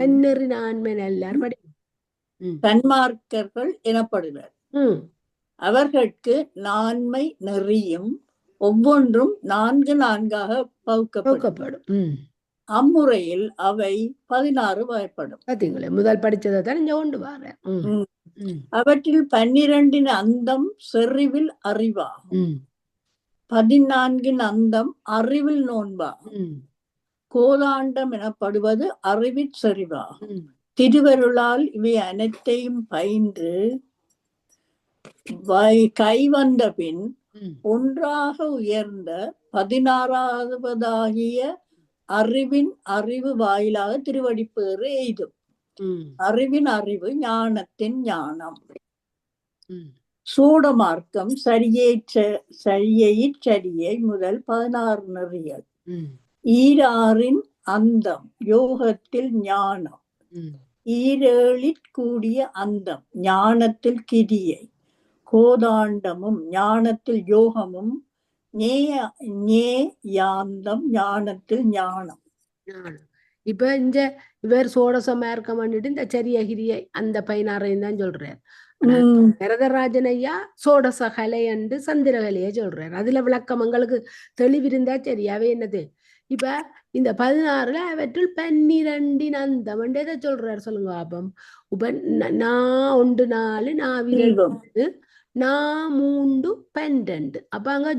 நன்னறி நான்மை எல்லாரும் படி. சன்மார்க்கர்கள் எனப்படுவர். அவர்களுக்கு நான்மை நெறியும் ஒவ்வொன்றும் 4 பகுக்கப்படும். அம்முறையில் அவை 16 வகைப்படும். பாத்தீங்களே, முதல் படிச்சதை தான் இங்க கொண்டு வரேன். அவற்றில் 12 அந்தம் செறிவில் அறிவாகும். 14 அந்தம் அறிவில் நோன்பாகும். கோதாண்டம் எனப்படுவது அறிவிற் செறிவாகும். திருவருளால் இவை அனைத்தையும் பயின்று கைவந்த பின் ஒன்றாக உயர்ந்த 16வதாகிய அறிவின் அறிவு வாயிலாக திருவடிப்பேறு எய்தும். அறிவின் அறிவு ஞானத்தின் ஞானம். சூடமார்க்கம் சரியை முதல் 16 நெறிகள். ஈராறின் அந்தம் யோகத்தில் ஞானம். ஈரேழிற்கூடிய அந்தம் ஞானத்தில் கிரியை. கோதாண்டமும் ஞானத்தில் யோகமும். ஞேயாந்தம் ஞானத்தில் ஞானம். இப்ப இவர் சோடசமார்க்கம் பண்ணிட்டு இந்த சரியகிரியை அந்த 16 தான் சொல்றார். வரதராஜன் ஐயா சோடசகலை என்று சந்திரகலையை சொல்றார். அதுல விளக்கம் எங்களுக்கு தெளிவிருந்தா சரியாவே என்னது. இப்ப இந்த 16ல அவற்றில் 12 அந்தம் எதை சொல்றாரு சொல்லுங்க பாப்பம். இப்ப நான் 1 4 நான் 2 நான் 3 12. அப்ப அங்க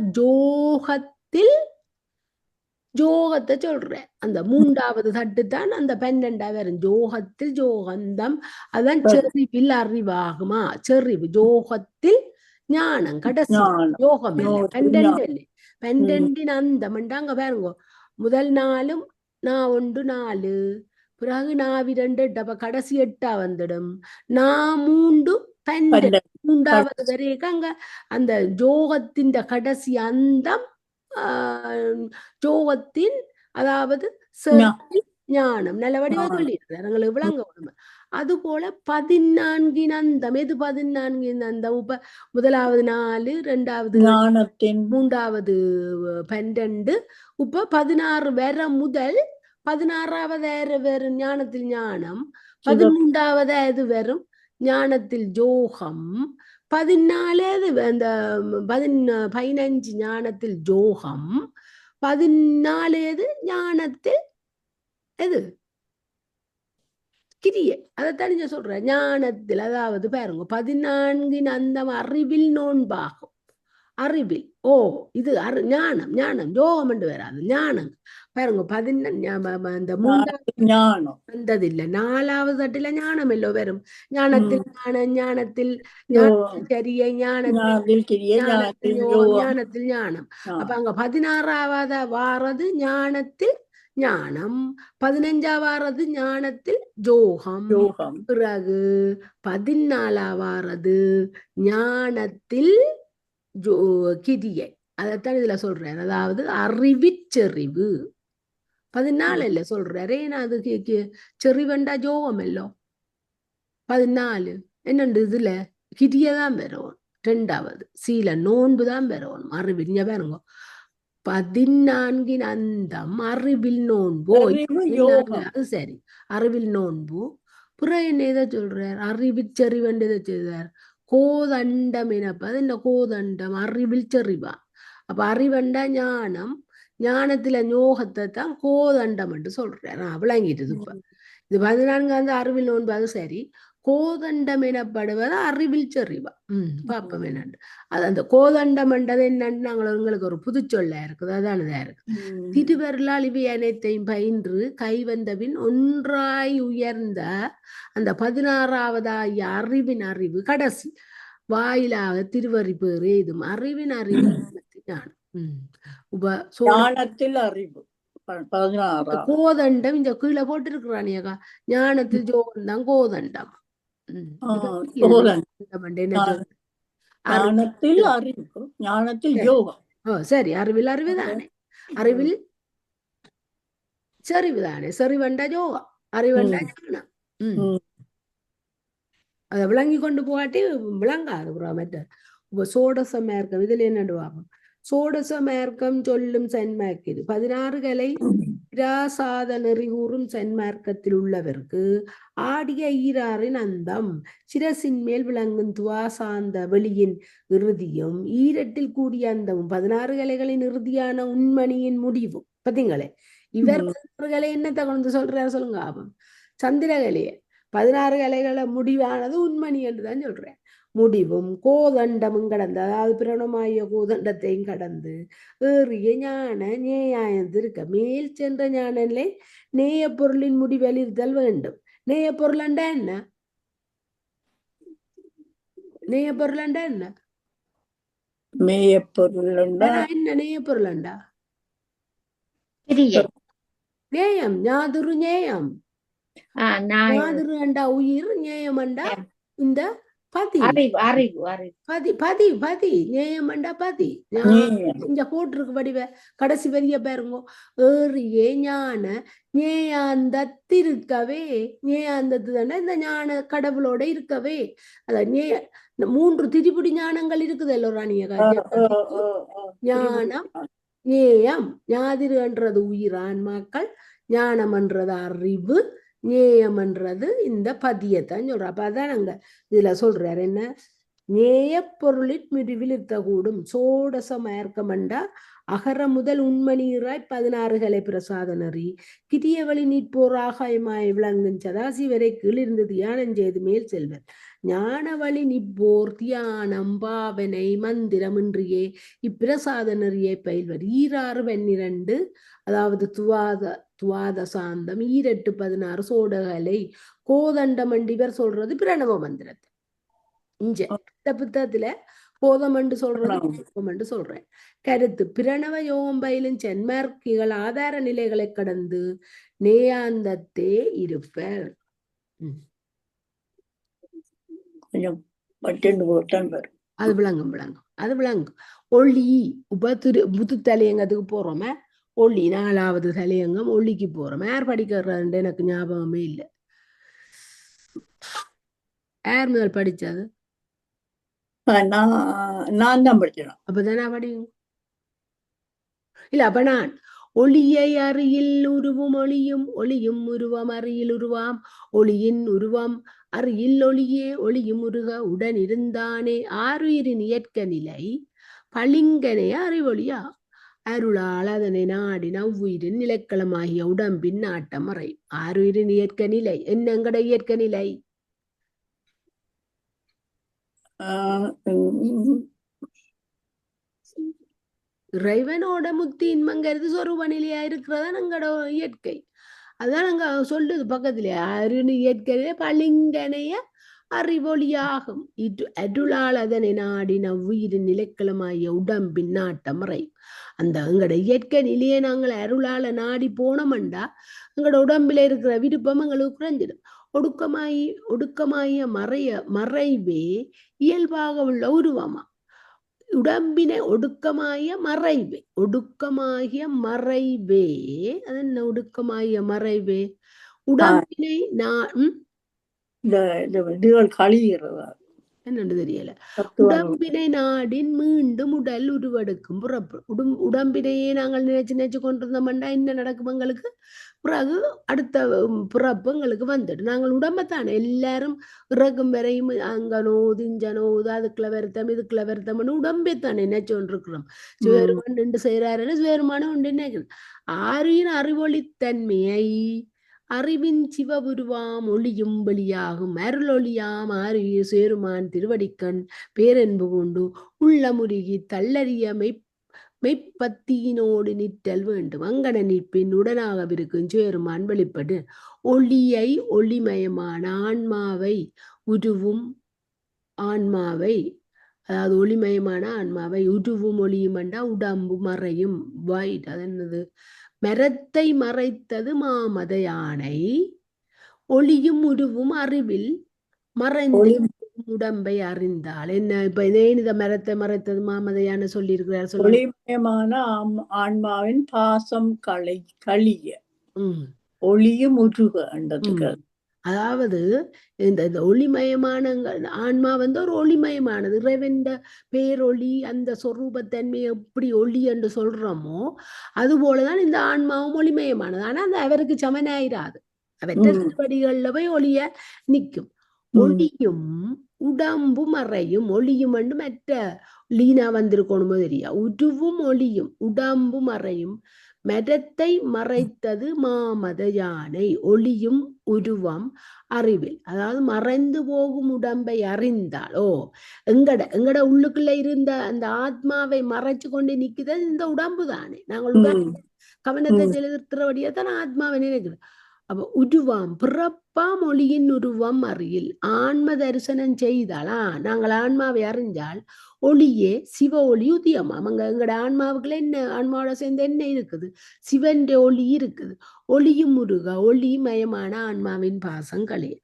ஜோகத்தை சொல்றேன். அந்த 3வது தட்டு தான் அந்த 12 வரும். ஜோகத்தில் ஜோகந்தம் அதான் செறிவில் அறிவாகுமா. செறிவு ஜோகத்தில் ஞானம் கடைசி யோகம் இல்லை 12 இல்லை 12 அந்தம் அங்க பாருங்க. முதல் 4 நான் 1 4 பிறகு நான் 2 8 அப்ப கடைசி 8 வந்துடும். நான் 3 12 3வது வரைக்கும் அங்க அந்த ஜோகத்தின் கடைசி அந்தம் ஜோகத்தின் அதாவது ஞானம் நல்ல வடிவா சொல்லிடுறாரு எங்களுக்கு விளங்க உடம்பு. அது போல 14 அந்தம். எது 14 அந்தம்? இப்ப முதலாவது 4 2வது 3வது 12 இப்ப 16 வர முதல் 16வது வரும் ஞானத்தில் ஞானம். 13வது வரும் ஞானத்தில் ஜோகம். 14 அந்த 15 ஞானத்தில் ஜோகம். 14 ஞானத்தில் எது கிரியை. அதைத்தான் நீங்க சொல்ற ஞானத்தில். அதாவது பாருங்க 14 அந்தம் அறிவில் நோன்பாகும். அறிவில் இது ஞானம் ஞானம் யோகம் என்று வராது ஞானம். பாருங்க 13 ஞானம் வந்ததில்லை. 4வது தட்டில ஞானம் எல்லோ வரும். ஞானத்தில் ஞானத்தில் சரியை ஞானத்தில் ஞானம். அப்ப அங்க 16வது வாரது ஞானத்தில் ஞானம். 15 ஞானத்தில் ஜோகம். யோகம். பிறகு 14 ஞானத்தில் கிரியை. அதைத்தான் இதுல சொல்றாரு. அதாவது அறிவிச்செறிவு 14 சொல்றாரு. ஏன்னா அது செறிவண்டா ஜோகம் எல்லோ 14 என்னண்டு இதுல கிரியதான் வரும். 2வது சீல நோன்பு தான் வரும். அறிவிங்க பாருங்க 14 அந்தம் அறிவில் நோன்போ. அது சரி, அறிவில் நோன்பு. பிறகு என்ன இதை சொல்றார்? அறிவிச்செறிவண்டு இதை செய்தார். கோதண்டம் எனப்பது இந்த கோதண்டம் அறிவில் செறிவா. அப்ப அறிவண்டா ஞானம், ஞானத்துல ஞோகத்தை தான் கோதண்டம் என்று சொல்றார். விளங்கிட்டு இப்ப இது 14 அறிவில் நோன்பு. அது சரி, கோதண்டம் எனப்படுவது அறிவில் செறிவா. பாப்பம் என்னண்டு அது. அந்த கோதண்டம் என்றது என்னன்னு நாங்கள் எங்களுக்கு ஒரு புதுச்சொல்ல இருக்குது. அதான் இதா இருக்கு. திருவருளால் இவை அனைத்தையும் பயின்று கைவந்தபின் ஒன்றாய் உயர்ந்த அந்த 16வது அறிவின் அறிவு கடைசி வாயிலாக திருவறி பேறு எய்தும் அறிவின் அறிவு ஞானத்தில் அறிவு 16. கோதண்டம் இந்த கீழே போட்டிருக்கிறானியக்கா. ஞானத்தில் ஜோகம் தான் கோதண்டம். ஞானத்தில் அறிவு, ஞானத்தில் யோகம். சரி, அறிவில் அறிவுதானே, அறிவில் செறிவுதானே. செறிவண்டா யோகம், அறிவண்டா ஞானம். அதை விளங்கி கொண்டு போகாட்டி விளங்காது. மற்ற சோடசமேர்க்கம் இதுல என்னடுவாங்க. சோடசமேர்க்கம் சொல்லும் சன்மார்க்கு இது 16 கலை இராசாத நெறி கூறும் சன்மார்க்கத்தில் உள்ளவருக்கு ஆடிய ஈராறின் அந்தம் சிரசின் மேல் விளங்கும் துவாசாந்த வெளியின் இறுதியும் ஈரட்டில் கூடிய அந்தமும் 16 கலைகளின் இறுதியான உண்மணியின் முடிவும். பார்த்தீங்களே, இவர் 16 கலை என்னத்தை கொண்டு சொல்றாரு சொல்லுங்க. ஆபம் சந்திரகலைய 16 கலைகளை முடிவானது உண்மணி என்றுதான் சொல்றேன். முடிவும் கோதண்டமும் கடந்து, அதாவது பிரணமாய கோதண்டத்தையும் கடந்து ஏறிய ஞான நேயாயந்திருக்க மேல் சென்ற ஞானநிலை நேய பொருளின் முடிவெளிர்தல் வேண்டும். நேய பொருளண்டா என்ன? நேய பொருளண்டா என்ன? மேய பொருளண்டா என்ன? நேய பொருளண்டா நேயம். ஞாதுரு நேயம். ஞாதுரு அண்டா உயிர், நேயம் அண்டா இந்த பதி. பதி பதி நேயமண்டா பதி. இங்க போட்டிருக்கு வடிவ கடைசி வரிய பாருங்க. ஏறியே ஞான நேயாந்தத்திருக்கவே. நேயாந்தத்து தானே இந்த ஞான கடவுளோட இருக்கவே. அத 3 திரிபுடி ஞானங்கள் இருக்குது எல்லோராணிய. ஞானம் நேயம். ஞாதிரு என்றது உயிர் ஆன்மாக்கள், ஞானம் என்றது அறிவு, நேயம்ன்றது இந்த பதியத்தான் சொல்ற. அப்ப அதான் நாங்க இதுல சொல்றாரு என்ன? நேய பொருளின் முடிவில் இருத்தக்கூடும் சோடசமயர்க்கமண்டா அகர முதல் உண்மணீராய் 16 கலை பிரசாதனரி கிரியவழி நீட்போர் ஆகாயமாய் விளங்கும் சதாசிவரை கீழிருந்து தியானம் செய்து மேல் செல்வர். ஞான வழி நிப்போர் தியானம் பாவனை மந்திரம் இன்றியே இப்பிரசாதனரியை பயில்வர். 6 அதாவது துவாத சாந்தம் 8 சோடகலை கோதண்டமண்டிவர் சொல்றது பிரணவ மந்திரத்தை. இந்த புத்தகத்துல கோதமண்டு சொல்றது சொல்றேன். கருத்து பிரணவ யோகம் பயிலும் சென்மார்க்கிகள் ஆதார நிலைகளை கடந்து நேயாந்தத்தே இருப்பர். அது விளங்கும் அது விளங்கும். ஒளி புது தலையங்கத்துக்கு போறோமே, ஒளி 4வது தலையங்கம் ஒளிக்கு போறோம். யார் படிக்கிறது எனக்கு ஞாபகமே இல்லை. யார் முதல் படிச்சது? நான் தான் படிச்சேன். அப்பதானே படிக்கும் இல்ல. அப்ப நான் ஒளியை அறியில் உருவும் ஒளியும், ஒளியும் உருவம் அறியில் உருவாம், ஒளியின் உருவம் அறியில் ஒளியே, ஒளியும் உருக உடன் இருந்தானே ஆறுயிரின் இயற்க நிலை பளிங்கனே அறிவொளியா அருளால் அதனை நாடி நவ்வுயிரின் நிலைக்களமாகிய உடம்பின் நாட்டம் அறை. ஆறுயிரின் இயற்க நிலை என்னங்கட இயற்க நிலை? இறைவனோட முக்தி இன்மங்கிறது சொரூப நிலையா இருக்கிறதா எங்களோட இயற்கை. அதான் நாங்க சொல்றது பக்கத்துல. ஆறுன்னு இயற்கையிலே பளிங்கனைய அறிவொளியாகும். அருளால் அதனை நாடின உயிரின் நிலைக்களமாய உடம்பின் நாட்டம் மறையும். அந்த எங்கட இயற்கை நிலையை நாங்கள் அருளால நாடி போனோம்டா எங்களோட உடம்புல இருக்கிற விருப்பம் எங்களுக்கு குறைஞ்சிடும். ஒடுக்கமாய மறைவே இயல்பாக உள்ள உருவமா. உடம்பினை ஒடுக்கமாய மறைவே அது என்ன ஒடுக்கமாய மறைவே? உடம்பினை இதுகள் கழிகிறதா என்னன்னு தெரியல. தத்துவங்கள் உடம்பினை நாடின் மீண்டும் உடல் உருவெடுக்கும் பிறப்பு. உடம்பினையே நாங்கள் நினைச்சு கொண்டிருந்தோம்டா என்ன நடக்கும் எங்களுக்கு? பிறகு அடுத்த பிறப்பு எங்களுக்கு வந்துட்டு நாங்கள் உடம்பைத்தானே எல்லாரும் இறக்கும் வரையும் அங்கனோ திஞ்சனோ அதுக்குள்ள வருத்தம் இதுக்குள்ள வருத்தம்னு உடம்பைத்தானே நினைச்சு கொண்டிருக்கிறோம். சுவேருமான் நின்று செய்யறாருன்னு சுவேருமான உண்டு நினைக்கிறோம். ஆரியின் அறிவொளித்தன்மையை அறிவின் சிவபுருவாம் ஒளியும் வெளியாகும் அருளொளியாம் ஆரிய சேருமான் திருவடிக்கண் பேரன்பு கொண்டு உள்ள முருகி தள்ளறிய மெய்ப்பத்தியினோடு நிற்றல் வேண்டும். அங்கன நிற்பின் உடனாகவிருக்கும் சேருமான் வெளிப்படு ஒளியை ஒளிமயமான ஆன்மாவை உருவும் ஆன்மாவை அதாவது ஒளிமயமான ஆன்மாவை உருவும் ஒளியும் அண்டா உடம்பு மறையும் வாயிட். அது என்னது? மரத்தை மறைத்தது மாமத யானை ஒளியும் உருவும் அறிவில் மறைந்து உடம்பை அறிந்தாள். என்ன இப்ப இந்த மரத்தை மறைத்தது மாமத யானை சொல்லி இருக்கிறார். ஒளிமயமான ஆன்மாவின் பாசம் கழிய ஒளியும் உருக. அதாவது இந்த ஒளிமயமான ஆன்மா ஒரு ஒளிமயமானது. இறைவன் பேரொளி அந்த சொரூபத்தன்மை எப்படி ஒளி என்று சொல்றோமோ அது போலதான் இந்த ஆன்மாவும் ஒளிமயமானது. ஆனா அந்த அவருக்கு சமனாயிராது. அவற்ற திருவடிகள்ல போய் ஒளிய நிற்கும். ஒளியும் உடம்பு மறையும். ஒளியும் என்று மற்ற லீனா வந்திருக்கணுமோ தெரியா. உருவும் ஒளியும் உடம்பு மறையும் மரத்தை மறைத்தது மாமத யானை ஒளியும் உருவம் அறிவில். அதாவது மறைந்து போகும் உடம்பை அறிந்தால் எங்கட உள்ளுக்குள்ள இருந்த அந்த ஆத்மாவை மறைச்சு கொண்டு நிக்குது இந்த உடம்பு தானே. நாங்கள் உடம்பு கவனத்தை செலுத்துறபடியா தான் ஆத்மாவை நினைக்கிறோம். அப்ப உருவம் பிறப்பாம் ஒளியின் உருவம் அறியில் ஆன்ம தரிசனம் செய்தாளா நாங்கள் ஆன்மாவை அறிஞ்சால் ஒளியே சிவ ஒளி உதியமாம். எங்கட ஆன்மாவுக்குள்ள என்ன ஆன்மாவோட சேர்ந்து என்ன இருக்குது? சிவன் ஒளி இருக்குது. ஒளியும் முருக ஒளி மயமான ஆன்மாவின் பாசம் கலைய.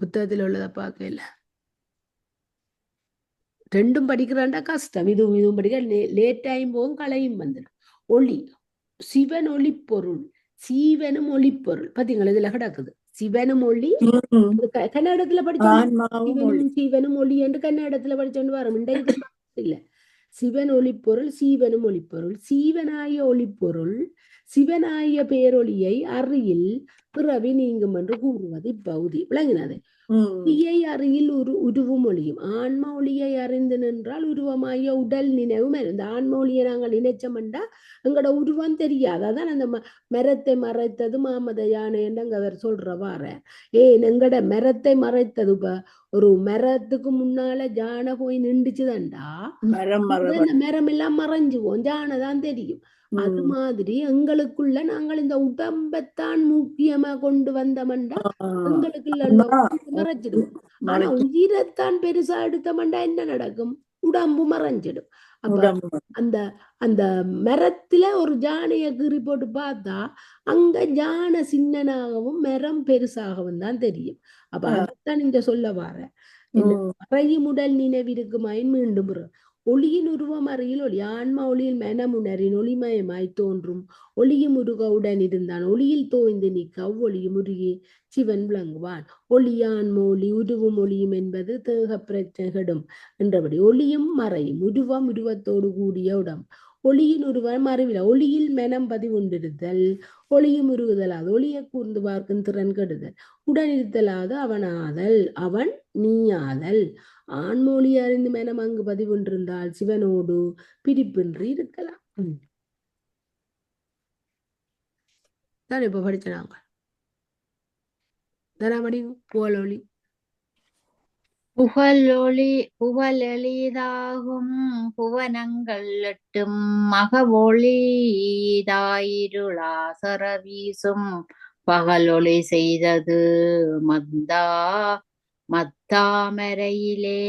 புத்தகத்தில் உள்ளதை பார்க்கல. ரெண்டும் படிக்கிறாண்டா கஷ்டம். இதுவும் படிக்க லேட்டாயும் போகும் கலையும் வந்துடும். ஒளி சிவன் ஒளி பொருள் சீவனும் ஒளிப்பொருள். பாத்தீங்களா இதுல கிடக்குது. சிவனும் ஒளி கன்னடத்துல படிச்சோம். சீவனும் ஒளி என்று கன்னடத்துல படிச்சோன்னு வரும். இல்ல சிவன் ஒளிப்பொருள் சீவனும் ஒளிப்பொருள். சீவனாய ஒளிப்பொருள் சிவனாய பேரொளியை அறியில் பிறவி நீங்கும் என்று கூறுவது இப்பகுதி. விளங்கினது. ஒளியை அறியில் உருவும் ஒளியும். ஆன்ம ஒளியை அறிந்து நின்றால் உருவமாய உடல் நினைவும் இந்த ஆன்ம ஒளியை நாங்கள் நினைச்சோம்டா எங்களோட உருவம் தெரியாது. அதான் அந்த மரத்தை மறைத்தது மாமத யானை என்று அங்க அவர் சொல்றவாற. எங்கட மரத்தை மறைத்தது. ஒரு மரத்துக்கு முன்னால ஜானை போய் நின்றுச்சுதான்டா மரம் எல்லாம் மறைஞ்சுவோம். ஜானை தான் தெரியும். அது மாதிரி எங்களுக்குள்ள நாங்கள் இந்த உடம்பைத்தான் முக்கியமா கொண்டு வந்தமண்டா எங்களுக்குள்ள மறைச்சிடுவோம். ஆனா உயிரைத்தான் பெருசா எடுத்தமண்டா என்ன நடக்கும்? உடம்பு மறைஞ்சிடும். அப்ப அந்த மரத்துல ஒரு ஜானைய கீறி போட்டு பார்த்தா அங்க ஜானை சின்னனாகவும் மரம் பெருசாகவும் தான் தெரியும். அப்ப அதைத்தான் இந்த சொல்ல வார. மறையும் உடல் நினைவிருக்குமாயின் மீண்டும் ஒளியின் உருவம் அறியில் ஒளி ஆன்மா ஒளியில் மனமுணரின் ஒளிமயமாய் தோன்றும். ஒளியும் உருகவுடன் இருந்தான் ஒளியில் தோய்ந்து நிற்க அவ்வொளியும் உருகி சிவன் விளங்குவான். ஒளியான்ம ஒளி உருவும் ஒளியும் என்பது தேக பிரச்சகடும் என்றபடி ஒளியும் மறையும் உருவம் உருவத்தோடு கூடிய உடம். ஒளியின் உருவம் அறிவில ஒளியில் மனம் பதிவுண்டிருத்தல் ஒளியும் உருகுதலாது ஒளியை கூர்ந்து பார்க்கும் திறன் கெடுதல் உடனிருத்தலாது அவனாதல் அவன் நீயாதல். ஆண்மொழி அறிந்து மனம் அங்கு பதிவொன்றிருந்தால் சிவனோடு பிரிப்பின்றி இருக்கலாம். தான் இப்ப படிச்சாங்க புகழொளி புகழெளிதாகும் புவனங்கள் எட்டும் மகவொளிதாயிருளாசர வீசும் பகலொளி செய்தது மத்தாமரையிலே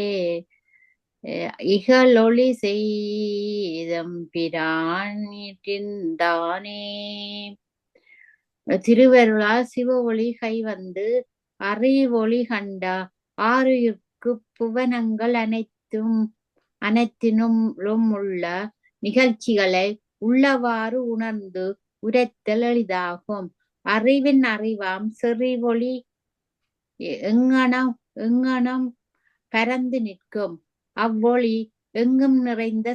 இகலொளி செய்தம் பிரானிட்டின்தானே. திருவருளால் சிவ ஒளி கைவந்து அறிவொளி கண்ட ஆறுயிர்க்கு புவனங்கள் அனைத்தினும் உள்ள நிகழ்ச்சிகளை உள்ளவாறு உணர்ந்து உரைத்தல் எளிதாகும். அறிவின் அறிவாம் செறிவொளி எங்கனம் பரந்து நிற்கும். அவ்வொளி எங்கும் நிறைந்த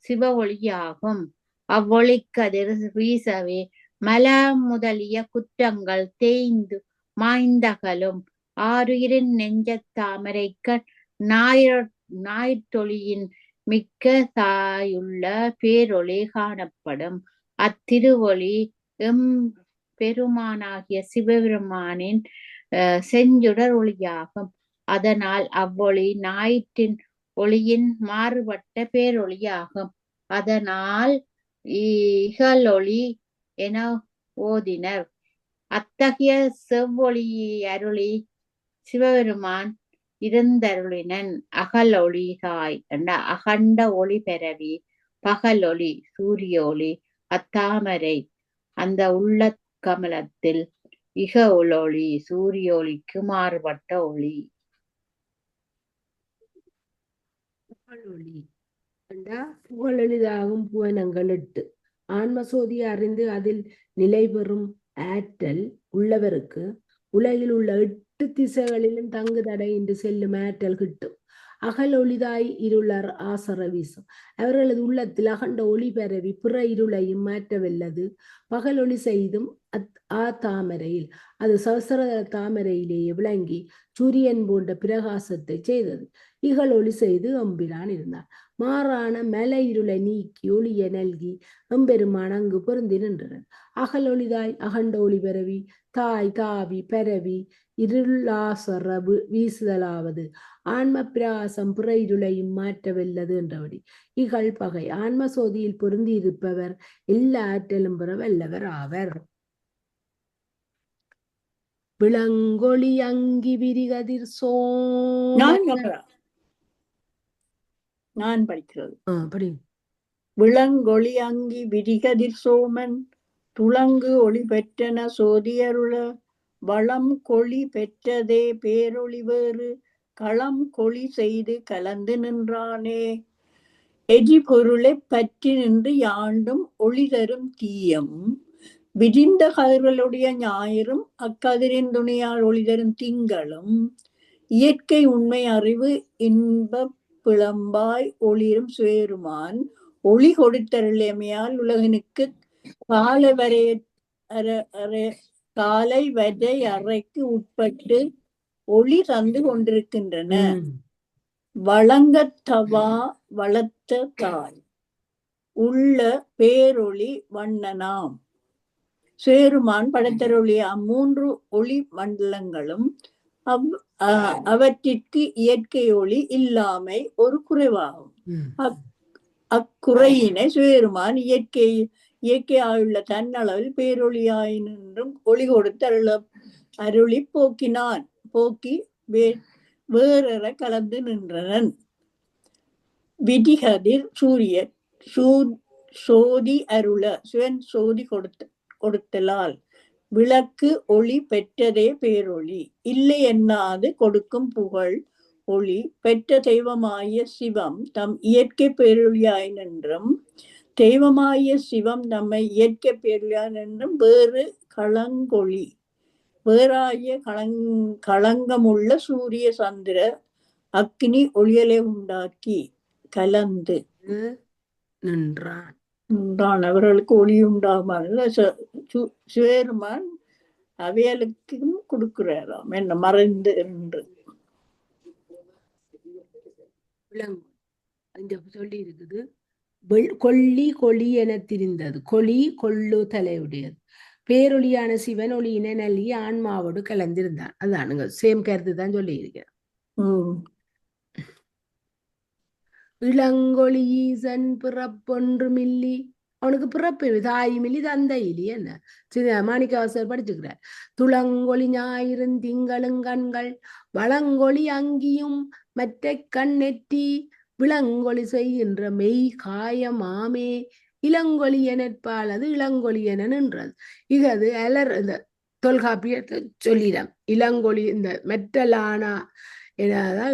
சிவ ஒளியாகும். அவ்வொளிக்கதிர் வீசவே மல முதலிய குற்றங்கள் தேய்ந்து மாய்ந்தகலும். ஆறுயிரின் நெஞ்சத் தாமரைக்கண் ஞாயிற்றொளியின் மிக்க தாயுள்ள பேரொளி காணப்படும். அத்திருவொளி எம் பெருமானாகிய சிவபெருமானின் செஞ்சுடர் ஒளியாகும். அதனால் அவ்வொளி ஞாயிற்றின் ஒளியின் மாறுபட்ட பேரொளியாகும். அதனால் இகலொளி என ஓதினர். அத்தகைய செவ்வொளி அருளி சிவபெருமான் இருந்தருளினன். அகலொளி தாய் என்ற அகண்ட ஒளி பெறவி பகலொளி சூரியோளி அத்தாமரை அந்த உள்ள கமலத்தில் இக ஒளி சூரியோளிக்கு மாறுபட்ட ஒளி. புகழெளிதாகும் புவனங்கள் 8. ஆன்மசோதியை அறிந்து அதில் நிலை பெறும் ஆற்றல் உள்ளவருக்கு உலகில் உள்ள 8 திசைகளிலும் தங்கு தடையின்றி செல்லும் ஆற்றல் கிட்டும். அகல் ஒளிதாய் இருளர் ஆசர வீசும். அவர்களது உள்ளத்தில் அகண்ட ஒளி பரவி பிற இருளையும் மாற்றவல்லது. பகல் ஒளி செய்தும் தாமரையில் அது சவசர தாமரையிலேயே விளங்கி சூரியன் போன்ற பிரகாசத்தை செய்தது. இகல் ஒளி செய்து எம்பிரான் இருந்தான். மாறான மலை இருளை நீக்கி ஒளியை நல்கி எம்பெருமான் அங்கு பொருந்தி நின்றனர். அகல் ஒளிதாய் அகண்ட ஒளி பரவி தாய் தாவி பரவி இருளாசர வீசுதலாவது ஆன்ம பிரகாசம் பிற இருளையும் மாற்றவல்லது என்றபடி. இகழ் பகை ஆன்ம சோதியில் பொருந்தி இருப்பவர் எல்லா ஆற்றலும் பெற வல்லவர் ஆவர். விளங்கொளி அங்கி விரிகதிர் நான் படிக்கிறது. விளங்கொளி அங்கி விரிகதிர் சோமன் துளங்கு ஒளி பெற்றன சோதியருள வளம் கொளி பெற்றதே பேரொளி வேறு களம் கொளி செய்து கலந்து நின்றானே. எரிபொருளை பற்றி நின்று யாண்டும் ஒளி தரும் தீயம் விரிந்த கதிர்களுடைய ஞாயிறும் அக்கதிரின் துணியால் ஒளி தரும் திங்களும் இயற்கை உண்மை அறிவு இன்ப பிளம்பாய் ஒளிரும் சுவேருமான் ஒளி கொடுத்தருளியமையால் உலகனுக்கு காலை வரை அறைக்கு உட்பட்டு ஒளி தந்து கொண்டிருக்கின்றன. வழங்கத்தவா வளர்த்த தாய் உள்ள பேரொளி வண்ணனாம் சேருமான் படைத்தருளிய 3 ஒளி மண்டலங்களும் அவற்றிற்கு இயற்கை ஒளி இல்லாமை ஒரு குறைவாகும். அக்குறையினை சேருமான் இயற்கையாயுள்ள தன்னளவில் பேரொளியாயினும் ஒளி கொடுத்து அருளி போக்கி வேற கலந்து நின்றனன். விதிகதிர் சூரிய சோதி அருள சிவன் சோதி கொடுத்தலால் விளக்கு ஒளி பெற்றதே பேரொளி இல்லை என்னாது கொடுக்கும் புகழ் ஒளி பெற்ற தெய்வமாய சிவம் தம் இயற்கை பேரொளியாய் நின்றும் தெய்வமாய சிவம் நம்மை இயற்கை பேரொளியாய் நின்றும் வேறு களங்கொளி வேறாய களங்கமுள்ள சூரிய சந்திர அக்னி ஒளியலை உண்டாக்கி கலந்து நின்றான். அவர்களுக்கு ஒளி உண்டாமல் சேருமான் அவைகளுக்கும் கொடுக்கிறாராம் என்ன மறைந்து என்று சொல்லி இருக்குது. கொள்ளி என திரிந்தது கொளி கொள்ளு தலையுடையது பேரொளியான சிவன் ஒளியினை நல்கி ஆன்மாவோடு கலந்திருந்தான். அதானுங்க சேம் கருத்து தான் சொல்லி இருக்கிறேன். இளங்கொளி ஈசன் பிறப்பொன்று மில்லி அவனுக்கு பிறப்பு தாயும் இல்லி தந்தை இல்லி என்ன மாணிக்கவாசகர் படிச்சுக்கிறார். துளங்கொழி ஞாயிறும் திங்களும் கண்கள் வளங்கொழி அங்கியும் மற்ற கண் நெற்றி விளங்கொழி செய்கின்ற மெய் காயமாமே இளங்கொழி எனற்பால் அது இளங்கொழி என நின்றது. இது அலர் இந்த தொல்காப்பியத்தை சொல்லிடம். இளங்கொழி இந்த மெட்டலானா ஏன்னாதான்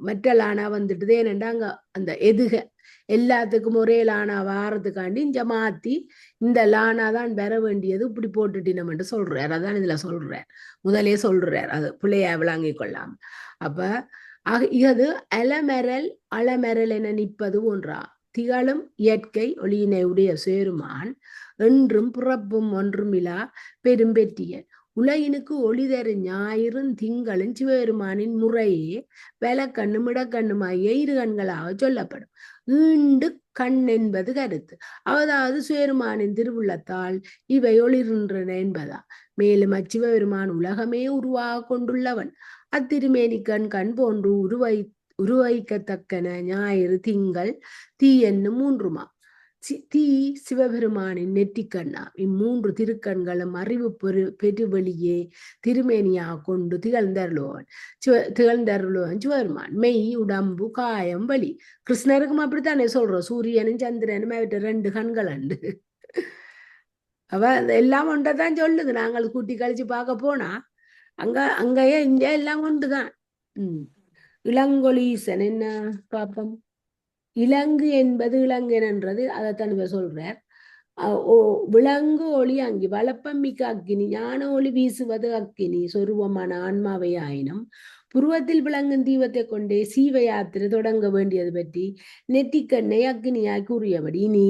மெட்டலானா வந்துட்டுது. ஏனென்றா அங்க அந்த எதுக எல்லாத்துக்கும் ஒரே லானா வாரத்துக்காண்டி இங்க மாத்தி இந்த லானா தான் வர வேண்டியது இப்படி போட்டுட்டினம்னு சொல்றார். அதான் இதுல சொல்றார், முதலே சொல்றார், அது பிள்ளையா விளங்கி கொள்ளாம. அப்ப இது அலமரல் அளமரல் என நிற்பது ஒன்றா திகழும் இயற்கை ஒளியினை உடைய சேருமான் என்றும் பிறப்பும் ஒன்றுமிலா பெரும்பெற்றியன் உலகினுக்கு ஒளி தரு ஞாயிறும் திங்களும் சிவபெருமானின் முறையே வெலக்கண்ணும் இடக்கண்ணுமாகிய இரு கண்களாக சொல்லப்படும். ஈண்டு கண் என்பது கருத்து. அதாவது சிவபெருமானின் திருவுள்ளத்தால் இவை ஒளிர்கின்றன என்பதா. மேலும் அச்சிவபெருமான் உலகமே உருவாக கொண்டுள்ளவன். அத்திருமேனிக்கண் கண் போன்று உருவகிக்கத்தக்கன ஞாயிறு திங்கள் தீ என்னும் மூன்றுமா. தீ சிவபெருமானின் நெற்றிக்கண்ணா. இம்மூன்று திருக்கண்களும் அறிவு பெருவெளியே திருமேனியாக கொண்டு திகழ்ந்தருளுவன் சிவபெருமான். மெய் உடம்பு காயம் வலி. கிருஷ்ணருக்கும் அப்படித்தானே சொல்றோம், சூரியனும் சந்திரனும் அவற்ற 2 கண்கள் உண்டு. அவ எல்லாம் ஒன்றதான் சொல்லுது. நாங்கள் கூட்டி கழிச்சு பார்க்க போனா அங்கேயே இங்க எல்லாம் ஒன்றுதான். இளங்கொலீசன் என்ன பாப்பம். இலங்கு என்பது இளங்கன்றது அதைத்தான் சொல்றார். விலங்கு ஒளி அங்கி வளப்பம் மிக்க அக்கினி ஞான ஒளி வீசுவது அக்கினி சொருவமான ஆன்மாவை ஆயினும் புருவத்தில் விளங்கும் தீபத்தை கொண்டே சீவ யாத்திரை தொடங்க வேண்டியது பற்றி நெற்றிக்கண்ணை அக்னியாய் கூறியபடி நீ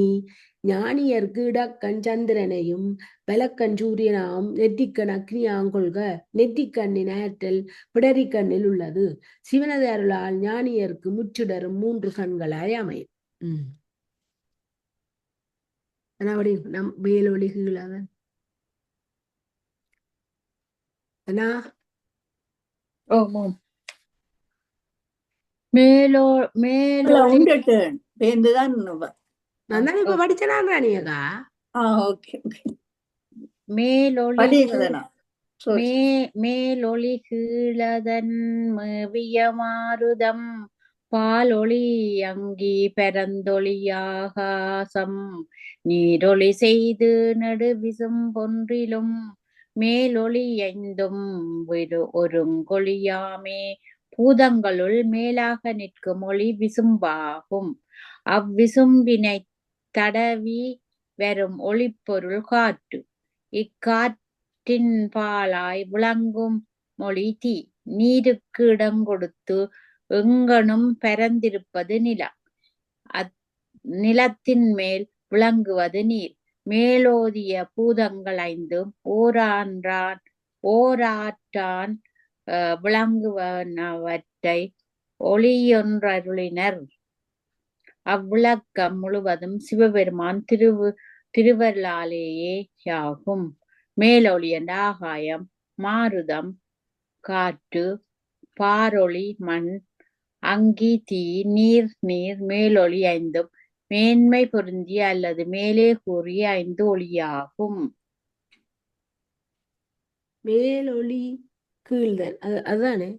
ஞானியர்க்கு இடக்கண் சந்திரனையும் பலக்கண் சூரியனாம் நெற்றிக்கண் அக்னியாம் கொள்க. நெற்றிக்கண்ணின் ஆற்றல் பிடரிக்கண்ணில் உள்ளது. சிவனது அருளால் ஞானியர்க்கு முச்சுடரும் 3 கண்களாய் அமையும். நம் மேலொளி கீழவன் நான் இப்ப படிச்சேன் ராணியக்கா. மேலொளி கீழதன் மேவியமாருதம் பாலொளி அங்கி பரந்தொளியாகாசம் நீரொளி செய்து நடுவிசும் பொன்றிலும் மேலொளி ஐந்தும் ஒருங்கொழியாமே பூதங்களுள் மேலாக நிற்கும் ஒளி விசும்பாகும். அவ்விசும்பினை தடவி வரும் ஒளிப்பொருள் காற்று. இக்காற்றின் பாலாய் விளங்கும் மொழி தீ. நீருக்கு இடங்கொடுத்து எங்கனும் பரந்திருப்பது நிலம். நிலத்தின் மேல் விளங்குவது நீர். மேலோதிய பூதங்கள் 5 ஓராற்றான் விளங்குவனவற்றை ஒளியொன்றருளினர். அவ்விளக்கம் முழுவதும் சிவபெருமான் திருவருளாலேயே யாகும். மேலொளி என்ற ஆகாயம், மாருதம் காற்று, பாரொளி மண், அங்கி தீ, நீர் மேலொளி 5 மேன்மை பொருந்திய அல்லது மேலே கூறிய 5 ஒளியாகும். மேலொளி கீழ்தல் அதுதானே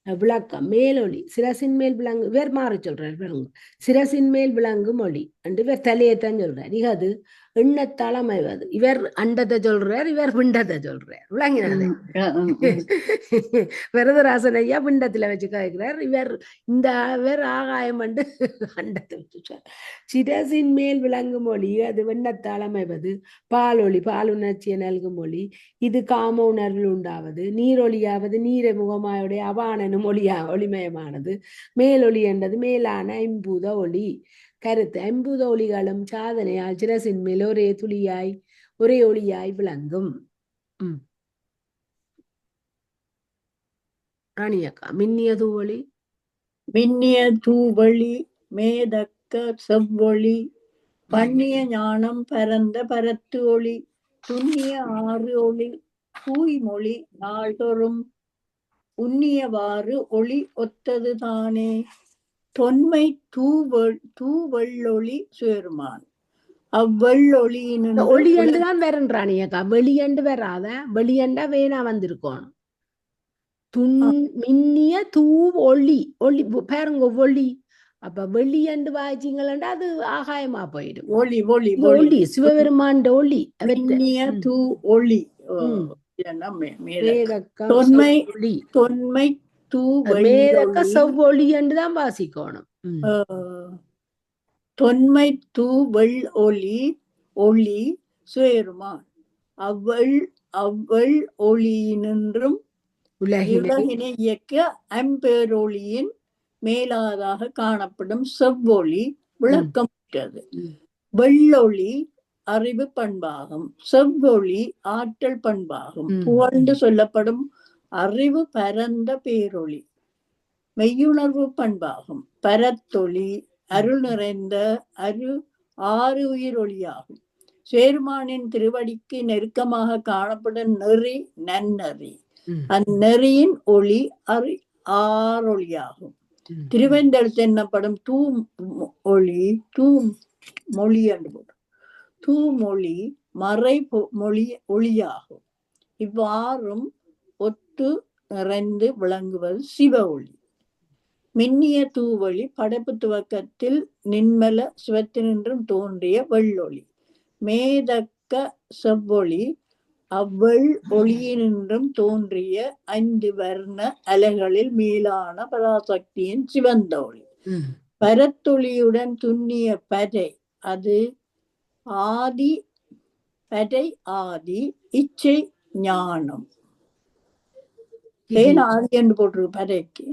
விளக்கம். மேலொளி சிரசின் மேல் விளங்கு வேறு மாறி சொல்றார். விளங்கு சிரசின் மேல் விளங்கும் ஒளி என்று இவர் தலையைத்தான் சொல்றார். அது எண்ணத்தால் அமைவது. இவர் அண்டத்தை சொல்றார், இவர் பிண்டத்தை சொல்றார். விளங்கினாரு. வரதராசன் ஐயா பிண்டத்துல வச்சு கேட்கிறார், இவர் இந்த ஆகாயம் வந்து அண்டத்தை வச்சு. சிரசின் மேல் விளங்கும் ஒளி அது எண்ணத்தால் அமைவது. பாலொளி பாலுணர்ச்சியை நல்கும் ஒளி. இது காம உணர்வில் உண்டாவது. நீரொளியாவது நீரை முகமாயுடைய அபானனும் ஒளிமயமானது. மேலொளி என்றது மேலான ஐம்பூத ஒளி. கருத்து ஐம்பூத ஒளிகளும் சாதனையால் சிரசின் மேல் ஒரே ஒளியாய் விளங்கும். ராணியக்கா மின்னிய தூவொளி. மின்னிய தூவொளி மேதக்க செவ்வொளி பண்ணிய ஞானம் பரந்த பரத்து ஒளி துண்ணிய 6 ஒளி தூய்மொழி நாள்தோறும் உன்னியவாறு ஒளி ஒத்தது தானே. தொன்மை தூவெள்ளொளி சுயருமான் அவ்வெள்ளொளியினின்று ஒளியண்டு தான் வரன்றானியக்கா, வெளியண்டு வராத. வெளியண்டா வேணா வந்திருக்கணும். மின்னிய ஒளி ஒளி பாருங்க, ஒளி. அப்ப வெளியண்டு வாய்ச்சிங்களா அது ஆகாயமா போயிடும். ஒளி ஒளி இது ஒளி, சிவபெருமான் ஒளி. மின்னிய தூ ஒளி மேதக்கம் தொன்மை ஒளி, தொன்மை மேதக்க செவ்வொளி என்று தான் வாசிக்கணும். தொன்மை தூவெள் ஒளி ஒளி சுயருமான் அவ்வள் ஒளியினின்றும் உலகினை இயக்க அம்பேரொளியின் மேலாதாக காணப்படும் செவ்வொளி விளக்கமுற்றது. வெள்ளொளி அறிவு பண்பாகும், செவ்வொளி ஆற்றல் பண்பாகும். புகழ்ந்து சொல்லப்படும் அறிவு பரந்த பேரொளி மெய்யுணர்வு பண்பாகும். பரத்தொளி அருள் நிறைந்த ஆறு உயிர் ஒளியாகும். சேருமானின் திருவடிக்கு நெருக்கமாக காணப்படும் நெறி நன்னெறி. அந்நெறியின் ஒளி ஆறொளியாகும். திருவெந்தெழுத்து என்னப்படும் மொழி என்று தூமொழி மறை மொழி ஒளியாகும். இவ்வாறும் ஒத்து நிறைந்து விளங்குவது சிவ ஒளி. மின்னிய தூவொளி படைப்பு துவக்கத்தில் நின்மல சிவத்தினின்றும் தோன்றிய வெள்ளொளி. மேதக்க செவ்வொளி அவ்வள் ஒளியினின்றும் தோன்றிய 5 வர்ண அலைகளில் மேலான பராசக்தியின் சிவந்த ஒளி. பரத்தொளியுடன் துண்ணிய பரை, அது ஆதி. பரை ஆதி இச்சை ஞானம். ஏன் ஆதி என்று போட்டிருக்கு பரைக்கு?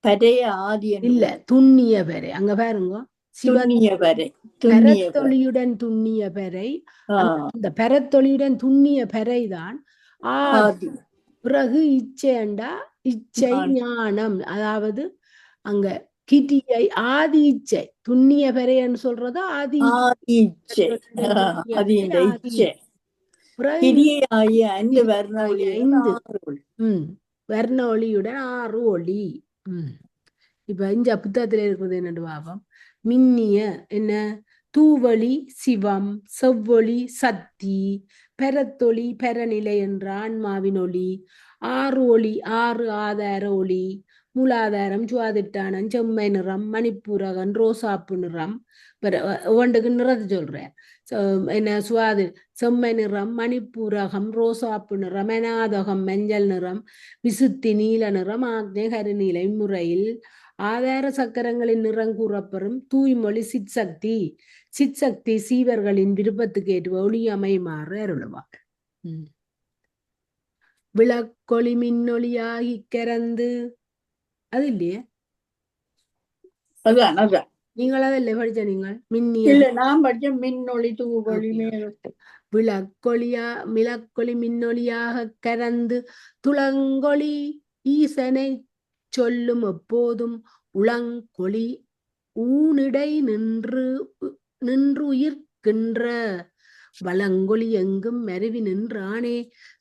பரைய ஆதி இல்ல, துண்ணிய பரை. அங்க பாருங்க, துண்ணிய பரை, பரத்தொளியுடன் துண்ணிய பரை. அந்த பரத்தொளியுடன் துண்ணிய பரைதான் ஆதி. பிறகு இச்சைண்டா இச்சை ஞானம். அதாவது அங்க கிட்டியை ஆதி இச்சை, துண்ணிய பரைன்னு சொல்றது ஆதி இச்சை. வர்ண ஒளியுடன் 6 ஒளி. இப்ப இந்த புத்தகத்துல இருக்கிறது என்னன்னு பாப்போம். மின்னிய என்ன? தூவொளி சிவம், செவ்வொளி சக்தி, பரத்தொளி பரநிலை என்ற ஆன்மாவின் ஒளி, 6 ஒளி 6 ஆதார ஒளி. மூலாதாரம், சுவாதிட்டானம், செம்மை நிறம், மணிப்பூரகன், ரோசாப்பு நிறம். ஒவ்வொன்றுக்கு நிறத்தை சொல்றேன். என்ன? செம்மை நிறம், மணிப்பூரகம், ரோசாப்பு நிறம், அநாதகம் மஞ்சள் நிறம், விசுத்தி நீல நிறம், ஆக்னே கருநீலை முறையில் ஆதார சக்கரங்களின் நிறம் கூறப்பெறும் தூய்மொழி சிற்சக்தி. சிற்சக்தி சீவர்களின் விருப்பத்துக்கு ஏற்ற ஒளி அமைமாறு அருளுவாள். விளக்கொளி மின்னொளியாகி கரந்து. அது இல்லையே? அதான் நீங்கள் அதல்ல படிச்ச? நீங்கள் மின்னிய? இல்ல, நான் படிச்ச மின்னொளி தூவொளி. விளக்கொளி மின்னொளியாக கரந்து துளங்கொளி ஈசனை சொல்லும் எப்போதும் உளங்கொளி ஊனிடை நின்று உயிர்க்கின்ற வளங்கொளி எங்கும் மருவி நின்றானே.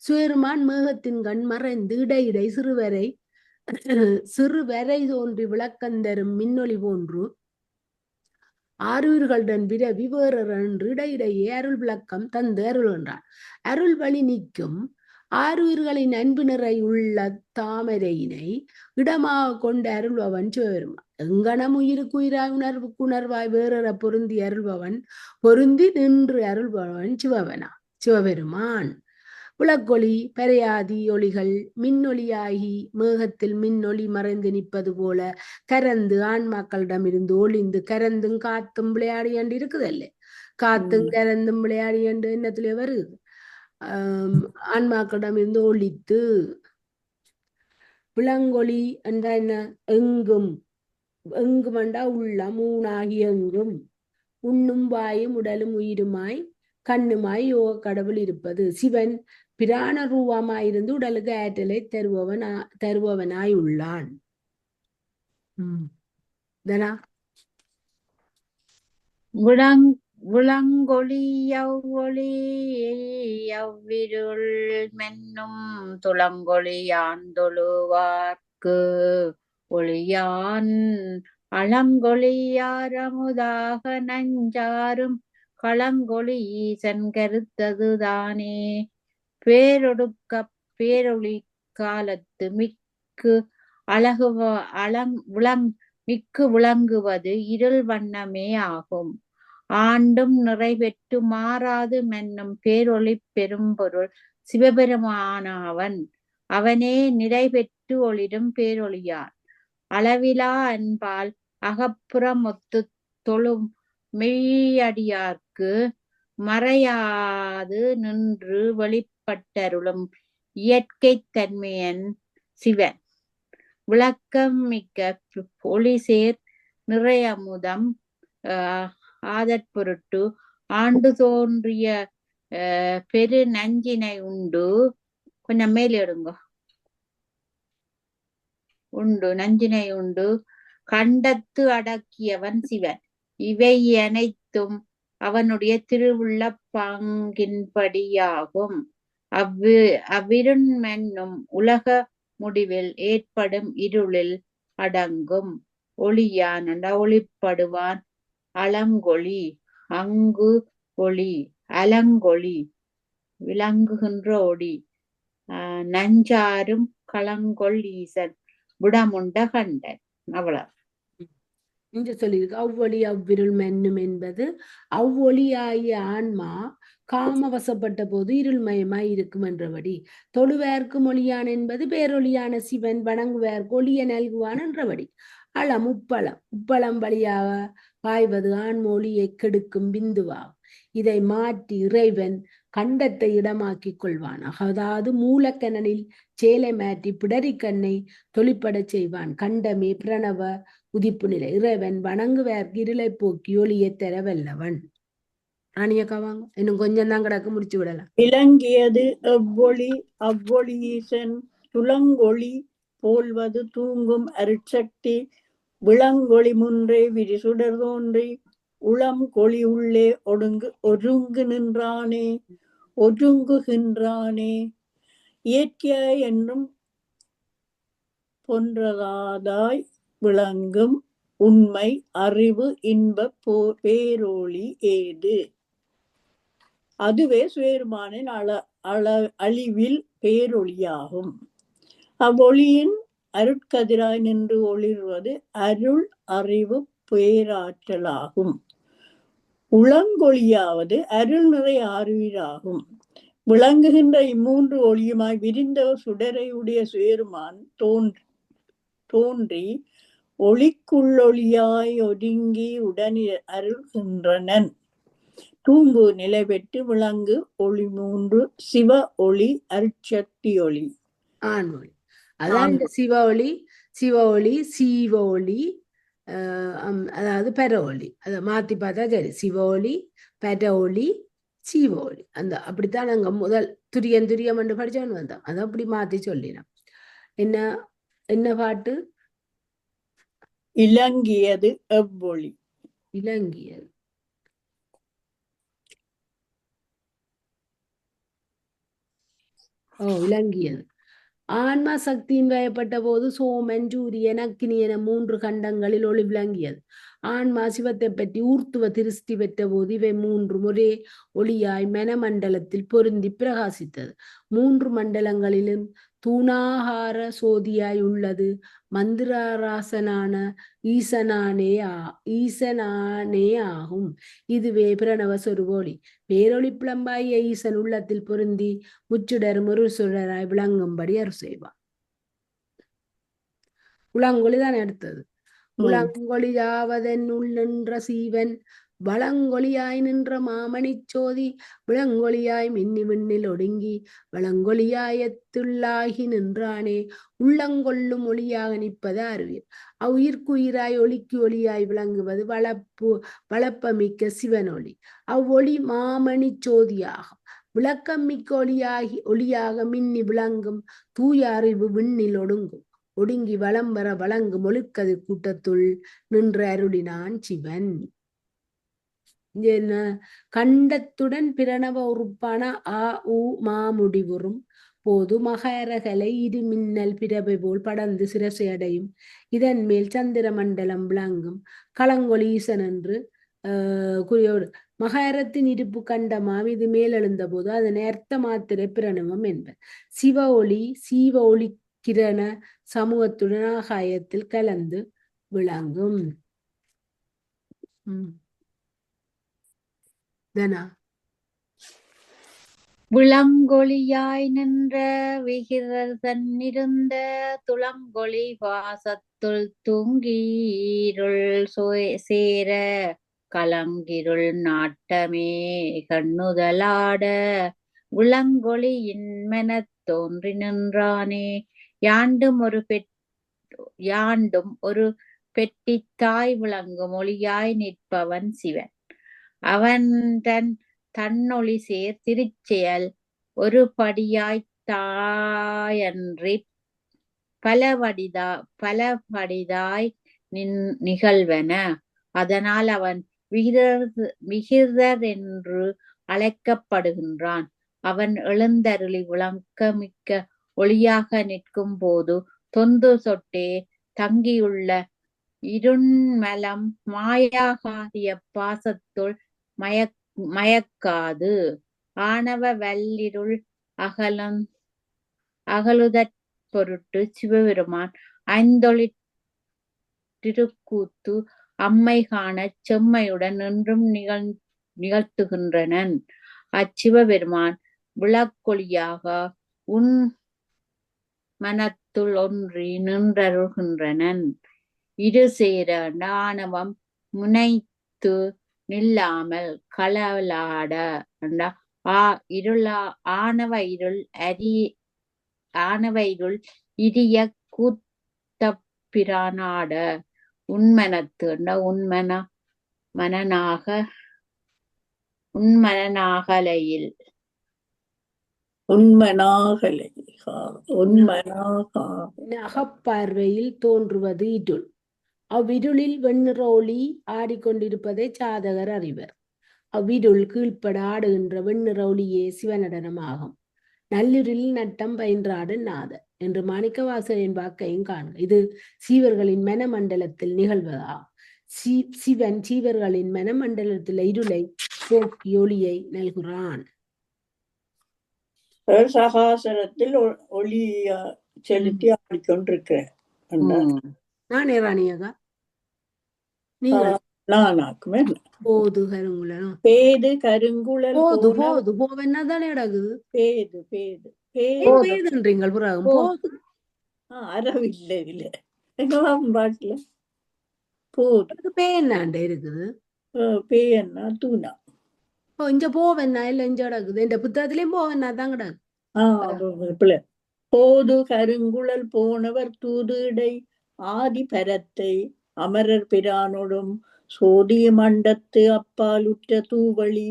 சுயருமான் மேகத்தின் கண் மறைந்து இடையிடை சிறுவரை தோன்றி விளக்கந்தரும் மின்னொளி போன்று ஆறுயிர்களுடன் விரவி வேறென்று இடையிடையே அருள் விளக்கம் தந்து அருள்கின்றான். அருள் வழி நீக்கும் ஆறுயிர்களின் அன்பு நிறை உள்ள தாமரையினை இடமாக கொண்டு அருள்பவன் சிவபெருமான். எங்கனம் உயிருக்கு உயிராய் உணர்வுக்கு உணர்வாய் வேறற பொருந்தி அருள்பவன், பொருந்தி நின்று அருள்பவன் சிவபெருமான். விளக்கொளி பரையாதி ஒளிகள் மின்னொளியாகி மேகத்தில் மின்னொளி மறைந்து நிற்பது போல கரந்து ஆன்மாக்களிடமிருந்து ஒளிந்து கரந்தும் காத்தும் விளையாடியாண்டு இருக்குதல்ல. காத்தும் கரந்தும் விளையாடியாண்டு என்னத்திலே வருது? ஆன்மாக்களிடம் இருந்து ஒளித்து. விளங்கொளி என்ற என்ன? எங்கும். எங்குமண்டா உள்ள மூணாகி எங்கும். உண்ணும் வாயும் உடலும் உயிருமாய் கண்ணுமாய் யோக கடவுள் இருப்பது. சிவன் பிராண ரூபமாயிருந்து உடலுக்கு ஆற்றலை தருபவனாய் உள்ளான். விளங்கொளி யவ்வொளி யவ்விருள் மென்னும் துளங்கொளி யாந்தொழுவார்க்கு ஒளியான் அளங்கொளியாரமுதாக நஞ்சாரும் களங்கொளி ஈசன் கருத்ததுதானே. பேரொடுக்க பேரொளி காலத்து மிக்கு அழகு மிக்கு விளங்குவது இருள் வண்ணமே ஆகும். ஆண்டும் நிறைவேற்று மாறாது மென்னும் பேரொளி பெரும்பொருள் சிவபெருமானவன். அவனே நிறைவேற்று ஒளிரும் பேரொளியான். அளவிலா அன்பால் அகப்புறமொத்து தொழும் மெய்யடியார்க்கு மறையாது நின்று வெளிப்பட்டருளும் இயற்கை தன்மையன் சிவன். விளக்கம் மிக்க ஒளிசேர் நிறையமுதம் ஆதற்பொருட்டு ஆண்டு தோன்றிய பெரு நஞ்சினை உண்டு. கொஞ்சம் மேலே எடுங்க. நஞ்சினை உண்டு கண்டத்து அடக்கியவன் சிவன். இவை அனைத்தும் அவனுடைய திருவுள்ள பங்கின்படியாகும். அவ்விருண்மென்னும் உலக முடிவில் ஏற்படும் இருளில் அடங்கும். ஒளியான் ஒளிப்படுவான். அளங்கொளி அங்கு ஒளி அலங்கொளி விளங்குகின்ற ஒளி நஞ்சாரும் களங்கொள் ஈசன் விடமுண்ட கண்டன். அவ்வளவு என்று சொல்லியிருக்கு. அவ்வொளி அவ்விருள் மென்னும் என்பது அவ்வொளியாகிய ஆன்மா காமவசப்பட்ட போது இருள்மயமாய் இருக்கும் என்றபடி. தொழுவேற்கு மொழியான் என்பது பேரொளியான சிவன் வணங்குவேற்கு ஒளிய நல்குவான் என்றபடி. அளம் உப்பளம் வழியாக பாய்வது ஆண்மொழியை கெடுக்கும் பிந்துவாகும். இதை மாற்றி இறைவன் கண்டத்தை இடமாக்கிக் கொள்வான். அதாவது மூலக்கணனில் சேலை மாற்றி பிடரிக்கண்ணை தொழிற்படச் செய்வான். கண்டமே பிரணவ உதிப்பு நிலை. இறைவன் வணங்குவேற்கு இருளை போக்கி ஒளியை தர வல்லவன். ராணியக்காவாங்க இன்னும் கொஞ்சம் தான் கிடக்கு, முடிச்சு விடலாம். இலங்கியது எவ்வொளி அவ்வொளி ஈசன் துளங்கொளி போல்வது தூங்கும் அருட்சக்தி. விளங்கொளி முன்றே விரிசுடர் தோன்றி உளம் கொளி உள்ளே ஒருங்கு நின்றானே ஒருங்குகின்றானே. இயற்கையாய் என்றும் பொன்றதாதாய் விளங்கும் உண்மை அறிவு இன்ப பேரொளி ஏது. அதுவே சுயமானின் அழிவில் பேரொளியாகும். அவ்வொளியின் அருட்கதிராய் நின்று ஒளிர்வது அருள் அறிவு பேராற்றலாகும். உளங்கொளியாவது அருள் நிறை அறிவீராகும். விளங்குகின்ற இம்மூன்று ஒளியுமாய் விரிந்த சுடரை உடைய சுயருமான் தோன்றி ஒளிக்குள்ளொளியாய் ஒதுங்கி உடனே அருள்கின்றனன். தூங்கு நிலை பெற்று விளங்கு ஒளி மூன்று சிவ ஒளி அருட்சக்தி ஒளி ஆண்மொழி. அதான் இந்த சிவ ஒளி சீவ ஒளி அதாவது பெற ஒளி. அதை மாத்தி பார்த்தா சரி. சிவ ஒளி பெற ஒளி சீவ ஒளி. அந்த அப்படித்தான் நாங்க முதல் துரியம் என்று படிச்சவன் வந்தோம். அதை அப்படி மாத்தி சொல்லினோம். என்ன பாட்டு? இலங்கியது எவ்வொளி. இலங்கியது இலங்கியது. ஆன்மா சக்தியின் வயப்பட்ட போது சோமன் சூரியன் அக்கினி என 3 கண்டங்களில் ஒளி விளங்கியது. ஆன்மா சிவத்தை பற்றி ஊர்த்துவ திருஷ்டி பெற்ற போது இவை 3 ஒரே ஒளியாய் மனமண்டலத்தில் பொருந்தி பிரகாசித்தது. 3 மண்டலங்களிலும் தூணாகார சோதியாய் உள்ளது மந்திராராசனான ஈசனானே ஆகும். இதுவே பிரணவ சொருபொளி. பேரொளி பிளம்பாய ஈசன் உள்ளத்தில் பொருந்தி முச்சுடரும் ஒரு சுடராய் விளங்கும்படி அருள் செய்வான். உளங்கொழிதான் எடுத்தது. உளங்கொழியாவதன் உள் நின்ற சீவன் வளங்கொழியாய் நின்ற மாமணி சோதி விளங்கொழியாய் மின்னி விண்ணில் ஒடுங்கி வளங்கொழியாயத்துள்ளாகி நின்றானே. உள்ளங்கொள்ளும் ஒளியாக நிற்பது அறிவீர். அவ்வுயிர்க்குயிராய் ஒளிக்கு ஒளியாய் விளங்குவது வளப்பமிக்க சிவனொளி. அவ்வொளி மாமணி சோதியாகும். விளக்கம் மிக்க ஒளியாக மின்னி விளங்கும் தூய அறிவு விண்ணில் ஒடுங்கி வளம்பெற வழங்கும் ஒழுக்கதிர் கூட்டத்துள் நின்று அருளினான் சிவன். கண்டத்துடன் பிரணவ உறுப்பான ஆ உ மா முடிவுறும் போது மகரகலை இருமின்னல் பிரபை போல் படர்ந்து சிரசை அடையும். இதன் மேல் சந்திர மண்டலம் விளங்கும். களங்கொளி ஈசன் என்று குறியோடு மகரத்தின் இருப்பு கண்டமாம். இது மேலெழுந்த போது அதனை அர்த்த மாத்திரை பிரணவம் என்பர். சிவ ஒளி கிரண சமூகத்துடன் ஆகாயத்தில் கலந்து விளங்கும். தனா விளங்கொளியாய் நின்ற விகிரர் தன்னிருந்த துளங்கொளி வாசத்துள் தூங்கீருள் சேர கலங்கிருள் நாட்டமே கண்ணுதலாட விளங்கொளியின் மெனத் தோன்றி நின்றானே. யாண்டும் ஒரு பெட்டித்தாய் விளங்கும் ஒளியாய் நிற்பவன் சிவன். அவன் தன்னொளி சேர் திருச்செயல் ஒரு படியாய்த் தாயன்றிப் பலபடிதாய் நிகழ்வன. அதனால் அவன் விகிரர் என்று அழைக்கப்படுகின்றான். அவன் எழுந்தருளி விளக்கமிக்க ஒளியாக நிற்கும் போது தொன்று தொட்டே தங்கியுள்ள இருண்மலம் மாயாகாரிய பாசத்துள் மயக்காது ஆணவ வல்லிருள் அகலுதற் பொருட்டு சிவபெருமான் ஐந்தொழிற் திருக்கூத்து அம்மை காணச் செம்மையுடன் என்றும் நிகழ்த்துகின்றனன். அச்சிவபெருமான் விளக்கொளியாக உன் மனத்துள் ஒன்றி நின்றருள்கின்றனன். இருசேர ஆணவம் முனைத்து நில்லாமல் களலாட ஆணவ இருள் இரிய கூத்தப்பிரானாட உன்மனத்து உன்மனாகலையில் அகப்பார்வையில் தோன்றுவது இருள். அவ்விருளில் வெண்ணிற ஒளி ஆடிக்கொண்டிருப்பதை சாதகர் அறிவர். அவ்விருள் கீழ்ப்பட ஆடுகின்ற வெண்ணிற ஒளியே சிவநடனமாகும். நல்லிருளில் நட்டம் பயின்றாடும் நாதர் என்று மாணிக்கவாசகரின் வாக்கையும் காண்க. இது சீவர்களின் மனமண்டலத்தில் நிகழ்வதாகும். சிவன் சீவர்களின் மனமண்டலத்தில் இருளை போக்கி ஒளியை நல்குறான். சகாசரத்தில் ஒளி செலுத்தி ஆடிக்கொண்டிருக்கிறேன். நானே ராணியகா போது கருங்குழல் பேது கருங்குழல் போது போவென்னதானே நடக்குது. பேதுன்றீங்க பிறகு போது அறவில்லை இல்ல எங்கெல்லாம் பாட்டுல போது பேன்னாண்ட இருக்குது. பேன்னா தூணா இங்க போவென்னா இல்ல இங்க கிடக்குது. இந்த புத்தகத்திலயும் போவென்னா தான் கிடக்கு. போது கருங்குழல் போனவர் தூதுடை ஆதி பரத்தை அமரர் பிரானோடும் சோதிய மண்டத்து அப்பால் உற்ற தூவழி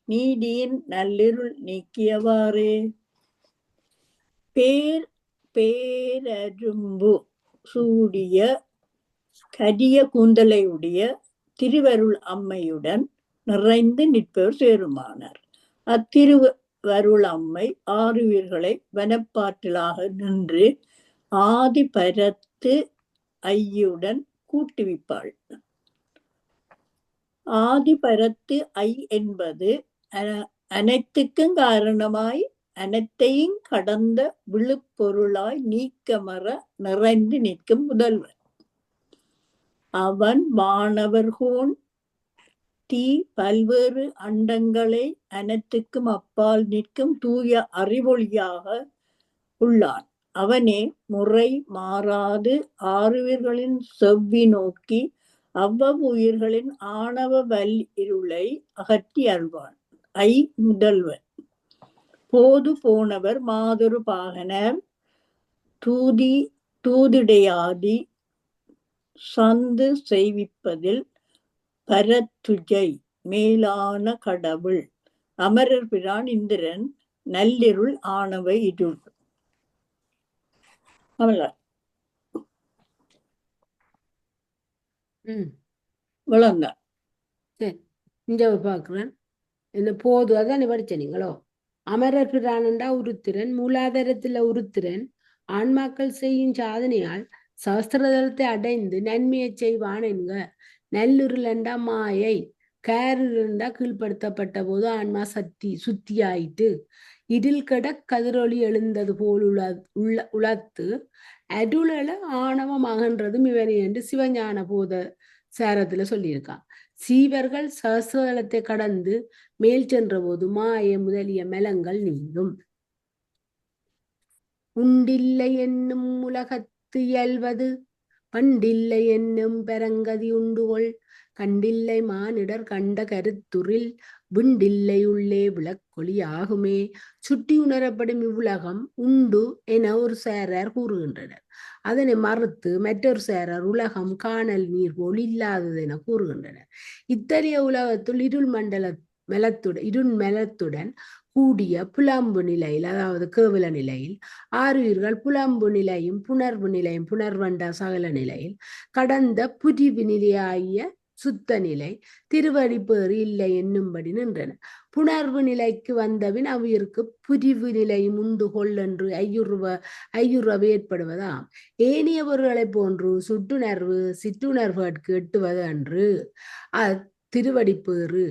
நீதியின் நல்லிருள் நீக்கியவாறே. பேரரும்பு சூடிய கரிய கூந்தலையுடைய திருவருள் அம்மையுடன் நிறைந்து நிற்பவர் சேருமானார். அத்திருவருள் அம்மை ஆறுவீர்களை வனப்பாற்றலாக நின்று ஆதி பரத்து ஐயுடன் கூட்டுவிப்பாள். ஆதி பரத்து ஐ என்பது அனைத்துக்கும் காரணமாய் அனைத்தையும் கடந்த விழுப்பொருளாய் நீக்கமற நிறைந்து நிற்கும் முதல்வன். அவன் வானவர்கோன் தீ பல்வேறு அண்டங்களை அனைத்துக்கும் அப்பால் நிற்கும் தூய அறிவொளியாக உள்ளான். அவனே முறை மாறாது ஆறுவீர்களின் செவ்வி நோக்கி அவ்வவுயிர்களின் ஆணவ இருளை அகற்றி அருள்வான். ஐ முதல்வன். போது போனவர் மாதொரு பாகனர் தூதிடையாதி சந்து செய்விப்பதில் பரத்துஜை மேலான கடவுள் அமரர் பிரான் இந்திரன் நல்லிருள் ஆணவ இருள். விளங்க சரி இங்க பாக்குறேன். என்ன போது அதான் படிச்ச நீங்களோ அமரர் பிரானண்டா உருத்திரன், மூலாதாரத்துல உருத்திரன் ஆன்மாக்கள் செய்யும் சாதனையால் சகஸ்திரதலத்தை அடைந்து நன்மையை செய்வான் என்க. நல்லுருளண்டா மாயை, கேருளண்டா கீழ்ப்படுத்தப்பட்ட போது ஆன்மா சுத்தி ஆயிட்டு இதில் கெட கதிரொளி எழுந்தது போல் உளத்து அருளல ஆணவம் அகன்றதும் இவனை என்று சிவஞான போத சாரத்துல சொல்லியிருக்கான். சீவர்கள் சகஸ்திரதலத்தை கடந்து மேல் சென்ற போது மாய முதலிய மலங்கள் நீங்கும். உண்டில்லை என்னும் உலகத்து இயல்வது பண்டில்லை என்னும் பெரங்கதி உண்டுகொள் கண்டில்லை மானிடர் கண்ட கருத்துரில் விண்டில்லை உள்ளே விளக்கொளி ஆகுமே. சுட்டி உணரப்படும் இவ்வுலகம் உண்டு என ஒரு சாரார் கூறுகின்றனர். அதனை மறுத்து மற்றொரு சாரார் உலகம் காணல் நீர் போல் இல்லாதது என கூறுகின்றனர். இத்தகைய உலகத்துள் இருள் மலத்துடன் கூடிய புலம்பு நிலையில், அதாவது கேவல நிலையில் ஆறுயிர்கள் புலம்பு நிலையும் புணர்வு நிலையும், புணர்வண்ட சகல நிலையில் கடந்த புரிவு நிலையாகிய சுத்த நிலை திருவடிப்பேறு இல்லை என்னும்படி நின்றன. புணர்வு நிலைக்கு வந்தபின் அவ்விற்கு புரிவு நிலையும் உண்டு கொள் என்று ஐயுறவு ஏற்படுவதாம். ஏனைய பொருள்களை போன்று சுட்டுணர்வு சிற்றுணர்வுக்கு எட்டுவது அன்று திருவடிப்பேறு.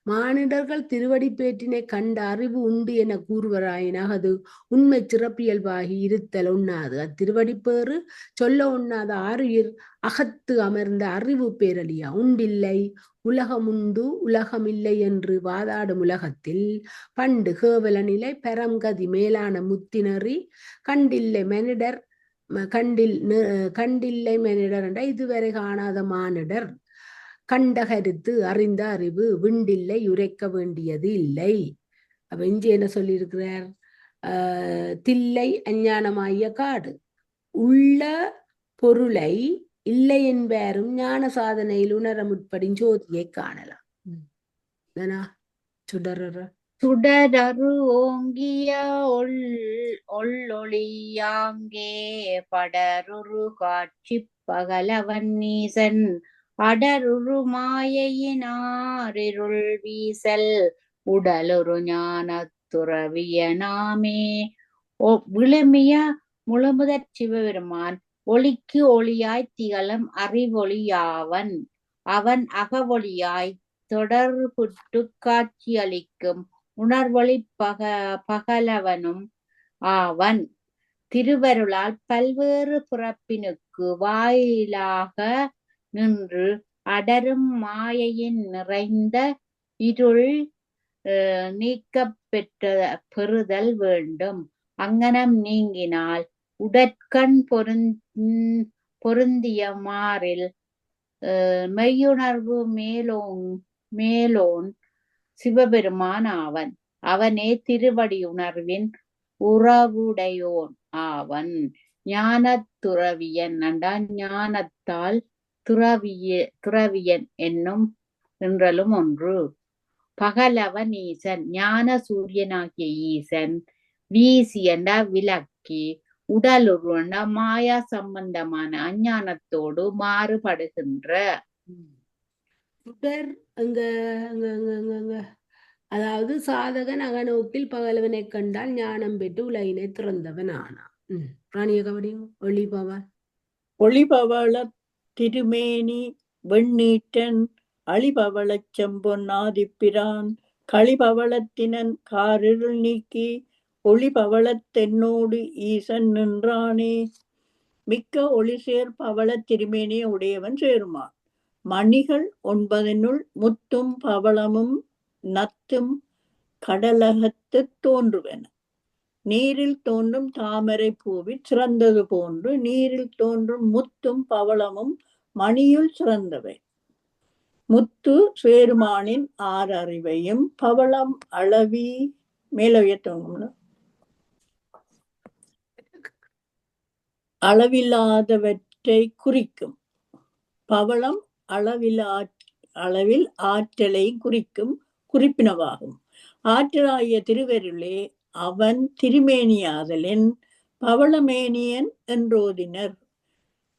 மானிடர்கள் திருவடிப்பேற்றினை கண்ட அறிவு உண்டு என கூறுவராயினாக அது உண்மை சிறப்பியல்பாகி இருத்தல் உண்ணாது. அத்திருவடிப்பேறு சொல்ல உண்ணாத ஆறுயிர் அகத்து அமர்ந்த அறிவு பேரழியா. உண்டில்லை உலகம் உண்டு உலகமில்லை என்று வாதாடும் உலகத்தில் பண்டு கேவல நிலை பெரங்கதி மேலான முத்தினறி கண்டில்லை மனிடர் கண்டில்லை மனிடர் என்ற இதுவரை காணாத மானிடர் கண்ட கருத்து அறிந்த அறிவு விண்டில்லை உரைக்க வேண்டியது இல்லை. அப்ப இஞ்சி என்ன சொல்லியிருக்கிறார்? தில்லை அஞ்ஞானமாகிய காடு உள்ள பொருளை இல்லை என்பாரும் ஞான சாதனையில் உணர முற்படின் ஜோதியை காணலாம். சுடரரு ஓங்கிய ஒள்ளொளியாங்கே படருரு காட்சி பகலவன் நீசன் அடருரு மாயையினாரிருள் வீசல் உடலுரு ஞான துறவியனாமே. விழுமிய முழுமுதற் சிவபெருமான் ஒளிக்கு ஒளியாய் திகழும் அறிவொளியாவன். அவன் அகவொளியாய் தொடர்புட்டு காட்சியளிக்கும் உணர்வொளி பகலவனும் ஆவன். திருவருளால் பல்வேறு பிறப்பினுக்கு வாயிலாக நின்று அடரும் மாயையின் நிறைந்த இருள் நீக்க பெறுதல் வேண்டும். அங்கனம் நீங்கினால் உடற்கண் பொருந்திய மாறில் மெய்யுணர்வு மேலோன் சிவபெருமான் ஆவன். அவனே திருவடி உணர்வின் உறவுடையோன் ஆவன். ஞானத் துறவியன் அண்டா ஞானத்தால் துறவியன் என்னும் என்றலும் ஒன்று. பகலவன் ஈசன் ஞான சூரியனாகிய ஈசன் வீசி என்றா விளக்கி உடலுருண்ட மாயா சம்பந்தமான அஞ்ஞானத்தோடு மாறுபடுகின்ற சுடர் அதாவது சாதகன் அகநோக்கில் பகலவனை கண்டால் ஞானம் பெற்று உலகினை திறந்தவன் ஆனான். ராணிய கபடி ஒளிபவள திருமேனி வெண்ணீட்டன் அழிபவளச் செம்பொன்னாதிப்பிரான் களிபவளத்தினன் காரிருள் நீக்கி ஒளிபவளத்தென்னோடு ஈசன் நின்றானே. மிக்க ஒளிசேர் பவள திருமேனியை உடையவன் சேருமான். மணிகள் 9 முத்தும் பவளமும் நத்தும் கடலகத்து தோன்றுவன. நீரில் தோன்றும் தாமரை பூவில் சிறந்தது போன்று நீரில் தோன்றும் முத்தும் பவளமும் மணியுள் சிறந்தவை. முத்து சேருமானின் 6 அறிவையும் பவளம் அளவி அளவில்லாதவற்றை குறிக்கும். பவளம் அளவில் ஆற்றலை குறிக்கும் குறிப்பினவாகும். ஆற்றலாகிய திருவருளே அவன் திருமேனியாதலின் பவளமேனியன் என்றோதினர்.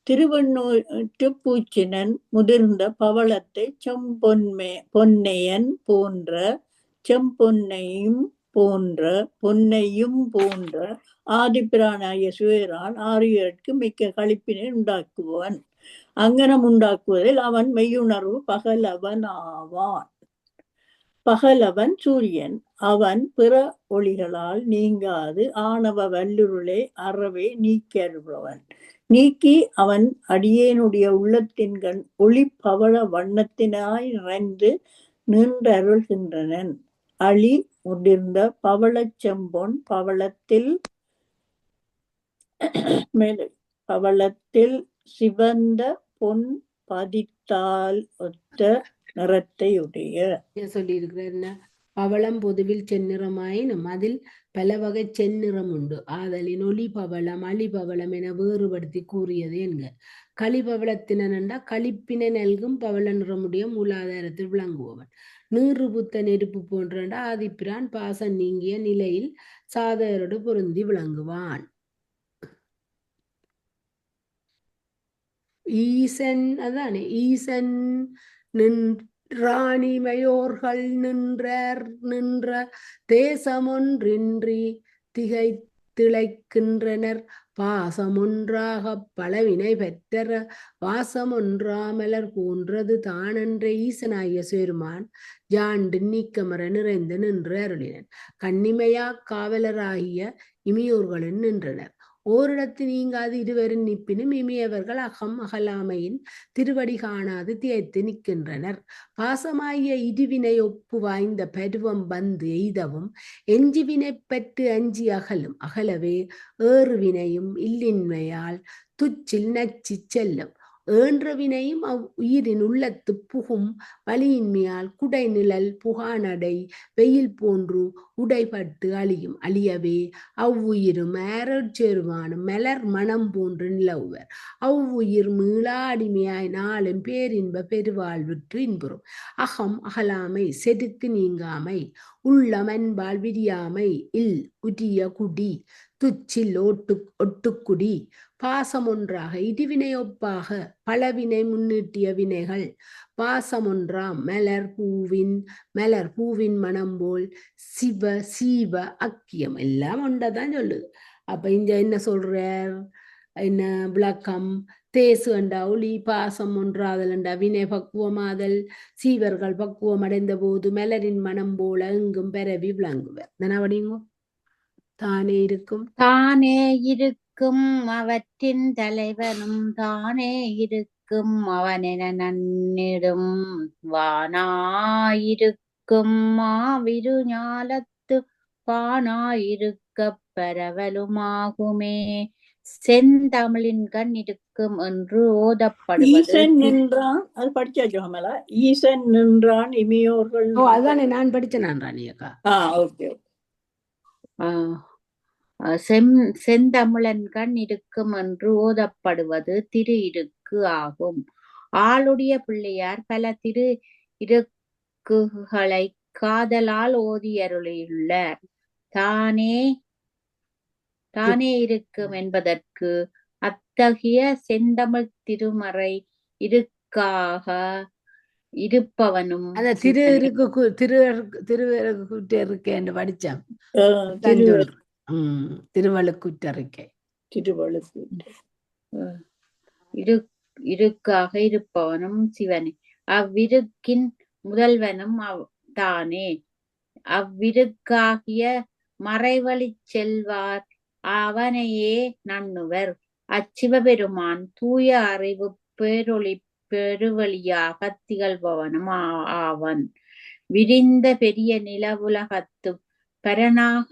திருவண்ணூற்று பூச்சினன் முதிர்ந்த பவளத்தை பொன்னையன் போன்ற செம்பொன்னையும் போன்ற பொன்னையும் போன்ற ஆதிப்பிரானாய சிவபிரான் ஆரியருக்கு மிக்க களிப்பினை உண்டாக்குவன். அங்கனம் உண்டாக்குவதில் அவன் மெய்யுணர்வு பகலவன் ஆவான். பகலவன் சூரியன். அவன் பிற ஒளிகளால் நீங்காது ஆணவ வல்லுருளை அறவே நீக்கருபவன். நீக்கி அவன் அடியேனுடைய உள்ளத்தின்கண் ஒளி பவள வண்ணத்தினாய் நிறைந்து நின்றருள்கின்றனன். அழி முதிர்ந்த பவளச் செம்பொன் பவளத்தில் சிவந்த பொன் பதித்தால் ஒத்த நிறத்தையுடைய. சொல்லியிருக்கிறார். பவளம் பொதுவில் செந்நிறமாயினும் அதில் பல வகை செந்நிறம் உண்டு. ஆதலின் ஒளி பவளம் அழி பவளம் என வேறுபடுத்தி கூறியது என்க. களிபவளத்தினண்டா களிப்பினை நல்கும் பவள நிறமுடைய மூலாதாரத்தில் விளங்குபவன். நீறு புத்த நெருப்பு போன்றண்டா ஆதிப்பிரான் பாசம் நீங்கிய நிலையில் சாதகரோடு பொருந்தி விளங்குவான். ஈசன் அதானே ஈசன் ராணிமையோர்கள் நின்ற தேசமொன்றின்றி திளைக்கின்றனர். பாசமொன்றாகப் பலவினை பெற்றர வாசமொன்றாமலர் போன்றது தானென்ற ஈசனாகிய சிவபெருமான் ஜாண்டு நீக்கமர நிறைந்து நின்று அருளினன். கண்ணிமையா காவலராகிய இமையோர்களும் நின்றனர். ஓரிடத்து நீங்காது இருவரும் நிற்பினும் இமையவர்கள் அகம் அகலாமையின் திருவடி காணாது திகைத்து நிற்கின்றனர். பாசமாகிய இருவினை ஒப்பு வாய்ந்த பருவம் வந்து எய்தவும் எஞ்சிவினை பற்று அஞ்சி அகலவே ஏறுவினையும் இல்லின்மையால் துச்சில் நச்சி செல்லும். ஏன்ற வினையும் உயிரின் உள்ளத்து புகும் வலியின்மையால் குடை நிழல் புகானடை வெயில் போன்று உடைபட்டு அழியும். அழியவே அவ்வுயிரும் ஆரோச்சேருவானும் மலர் மனம் போன்று நிலவுவர். அவ்வுயிர் மீளா அடிமையாய் நாளும் பேரின்ப பெருவாழ்விற்று இன்புறும். அகம் அகலாமை செதுக்கு நீங்காமை உள்ளம் அன்பால் விரியாமை இல் உரிய குடி துச்சில் ஒட்டுக்குடி. பாசமொன்றாக இடிவினை ஒப்பாக பலவினை முன்னிட்டிய வினைகள் பாசமொன்றாம் மலர் பூவின் மனம் போல் சீவ அக்கியம் எல்லாம் ஒன்றதான் சொல்லுது. அப்ப இங்க என்ன சொல்றார்? என்ன விளக்கம்? தேசு அண்டா ஒளி, பாசம் ஒன்றாதல் வினை பக்குவமாதல், சீவர்கள் பக்குவம் அடைந்த போது மலரின் மனம் போல எங்கும் பரவி விளங்குவர். தானே இருக்கும் அவற்றின் தலைவனும் தானே இருக்கும் அவனென நன்னிடும் வானாயிருக்கும் மாவிரு ஞாலத்து பானாயிருக்க பரவலுமாகுமே. செந்தமிழின் கண் இருக்கும் என்று ஓதப்படுவது. ஈசன் நின்றான், அது படிச்சாச்சு கமலா. ஈசன் நின்றான் இமையோர்கள். அதானே நான் படிச்சேன் ராணியக்கா. ஓகே. செந்தமிழன் கண் இருக்கும் என்று ஓதப்படுவது திரு இருக்கு ஆகும். ஆளுடைய பிள்ளையார் பல திரு இருக்குகளை காதலால் ஓதியருளியுள்ளார். தானே இருக்கும் என்பதற்கு அத்தகைய செந்தமிழ் திருமறை இருக்காக இருப்பவனும் திருவருக்குற்றறிக்கை படிச்சான். திருவழுக்குற்றறிக்கை இருக்காக இருப்பவனும் சிவனே. அவ்விருக்கின் முதல்வனும் தானே. அவ்விருக்காகிய மறைவழி செல்வார் அவனையே நண்ணுவர். அச்சிவபெருமான் தூய அறிவு பேரொளி பெருவழியாக திகழ்பவனும் ஆவன். விரிந்த பெரிய நிலவுலகத்து பரனாக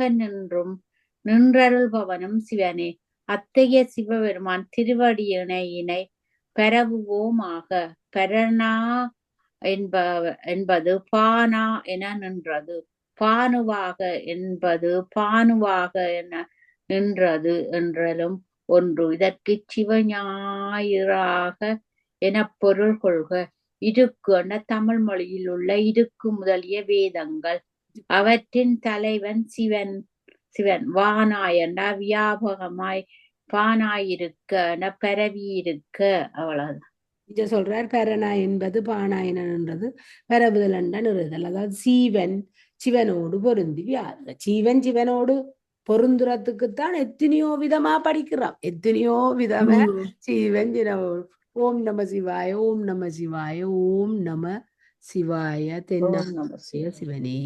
நின்றருள்பவனும் சிவனே. அத்தகைய சிவபெருமான் திருவடி இணையினை பரவுவோமாக. பரணா என்பது பானா என நின்றது. பானுவாக என்பது பானுவாக என நின்றது என்றலும் ஒன்று. இதற்கு சிவஞாயிறாக என பொருள் கொள்க. இருக்கு என்ற தமிழ் மொழியில் உள்ள இருக்கு முதலிய வேதங்கள். அவற்றின் தலைவன் சிவன். வானாயண்டா வியாபகமாய் பானாயிருக்க பரவி இருக்க. அவ்வளவுதான் இங்க சொல்றார். பரணா என்பது பானாயனன்றது பரவுதல் அண்ட நிறுதல். அதாவது சீவன் சிவனோடு பொருந்தி வாழ்க. ஜீவன் சிவனோடு பொருந்துறதுக்குத்தான் எத்தனையோ விதமா படிக்கிறோம், எத்தனையோ விதமா ஜீவன் சிவனோடு. ஓம் நம சிவாய, ஓம் நம சிவாய, ஓம் நம சிவாய. தென்னாசிய சிவனே.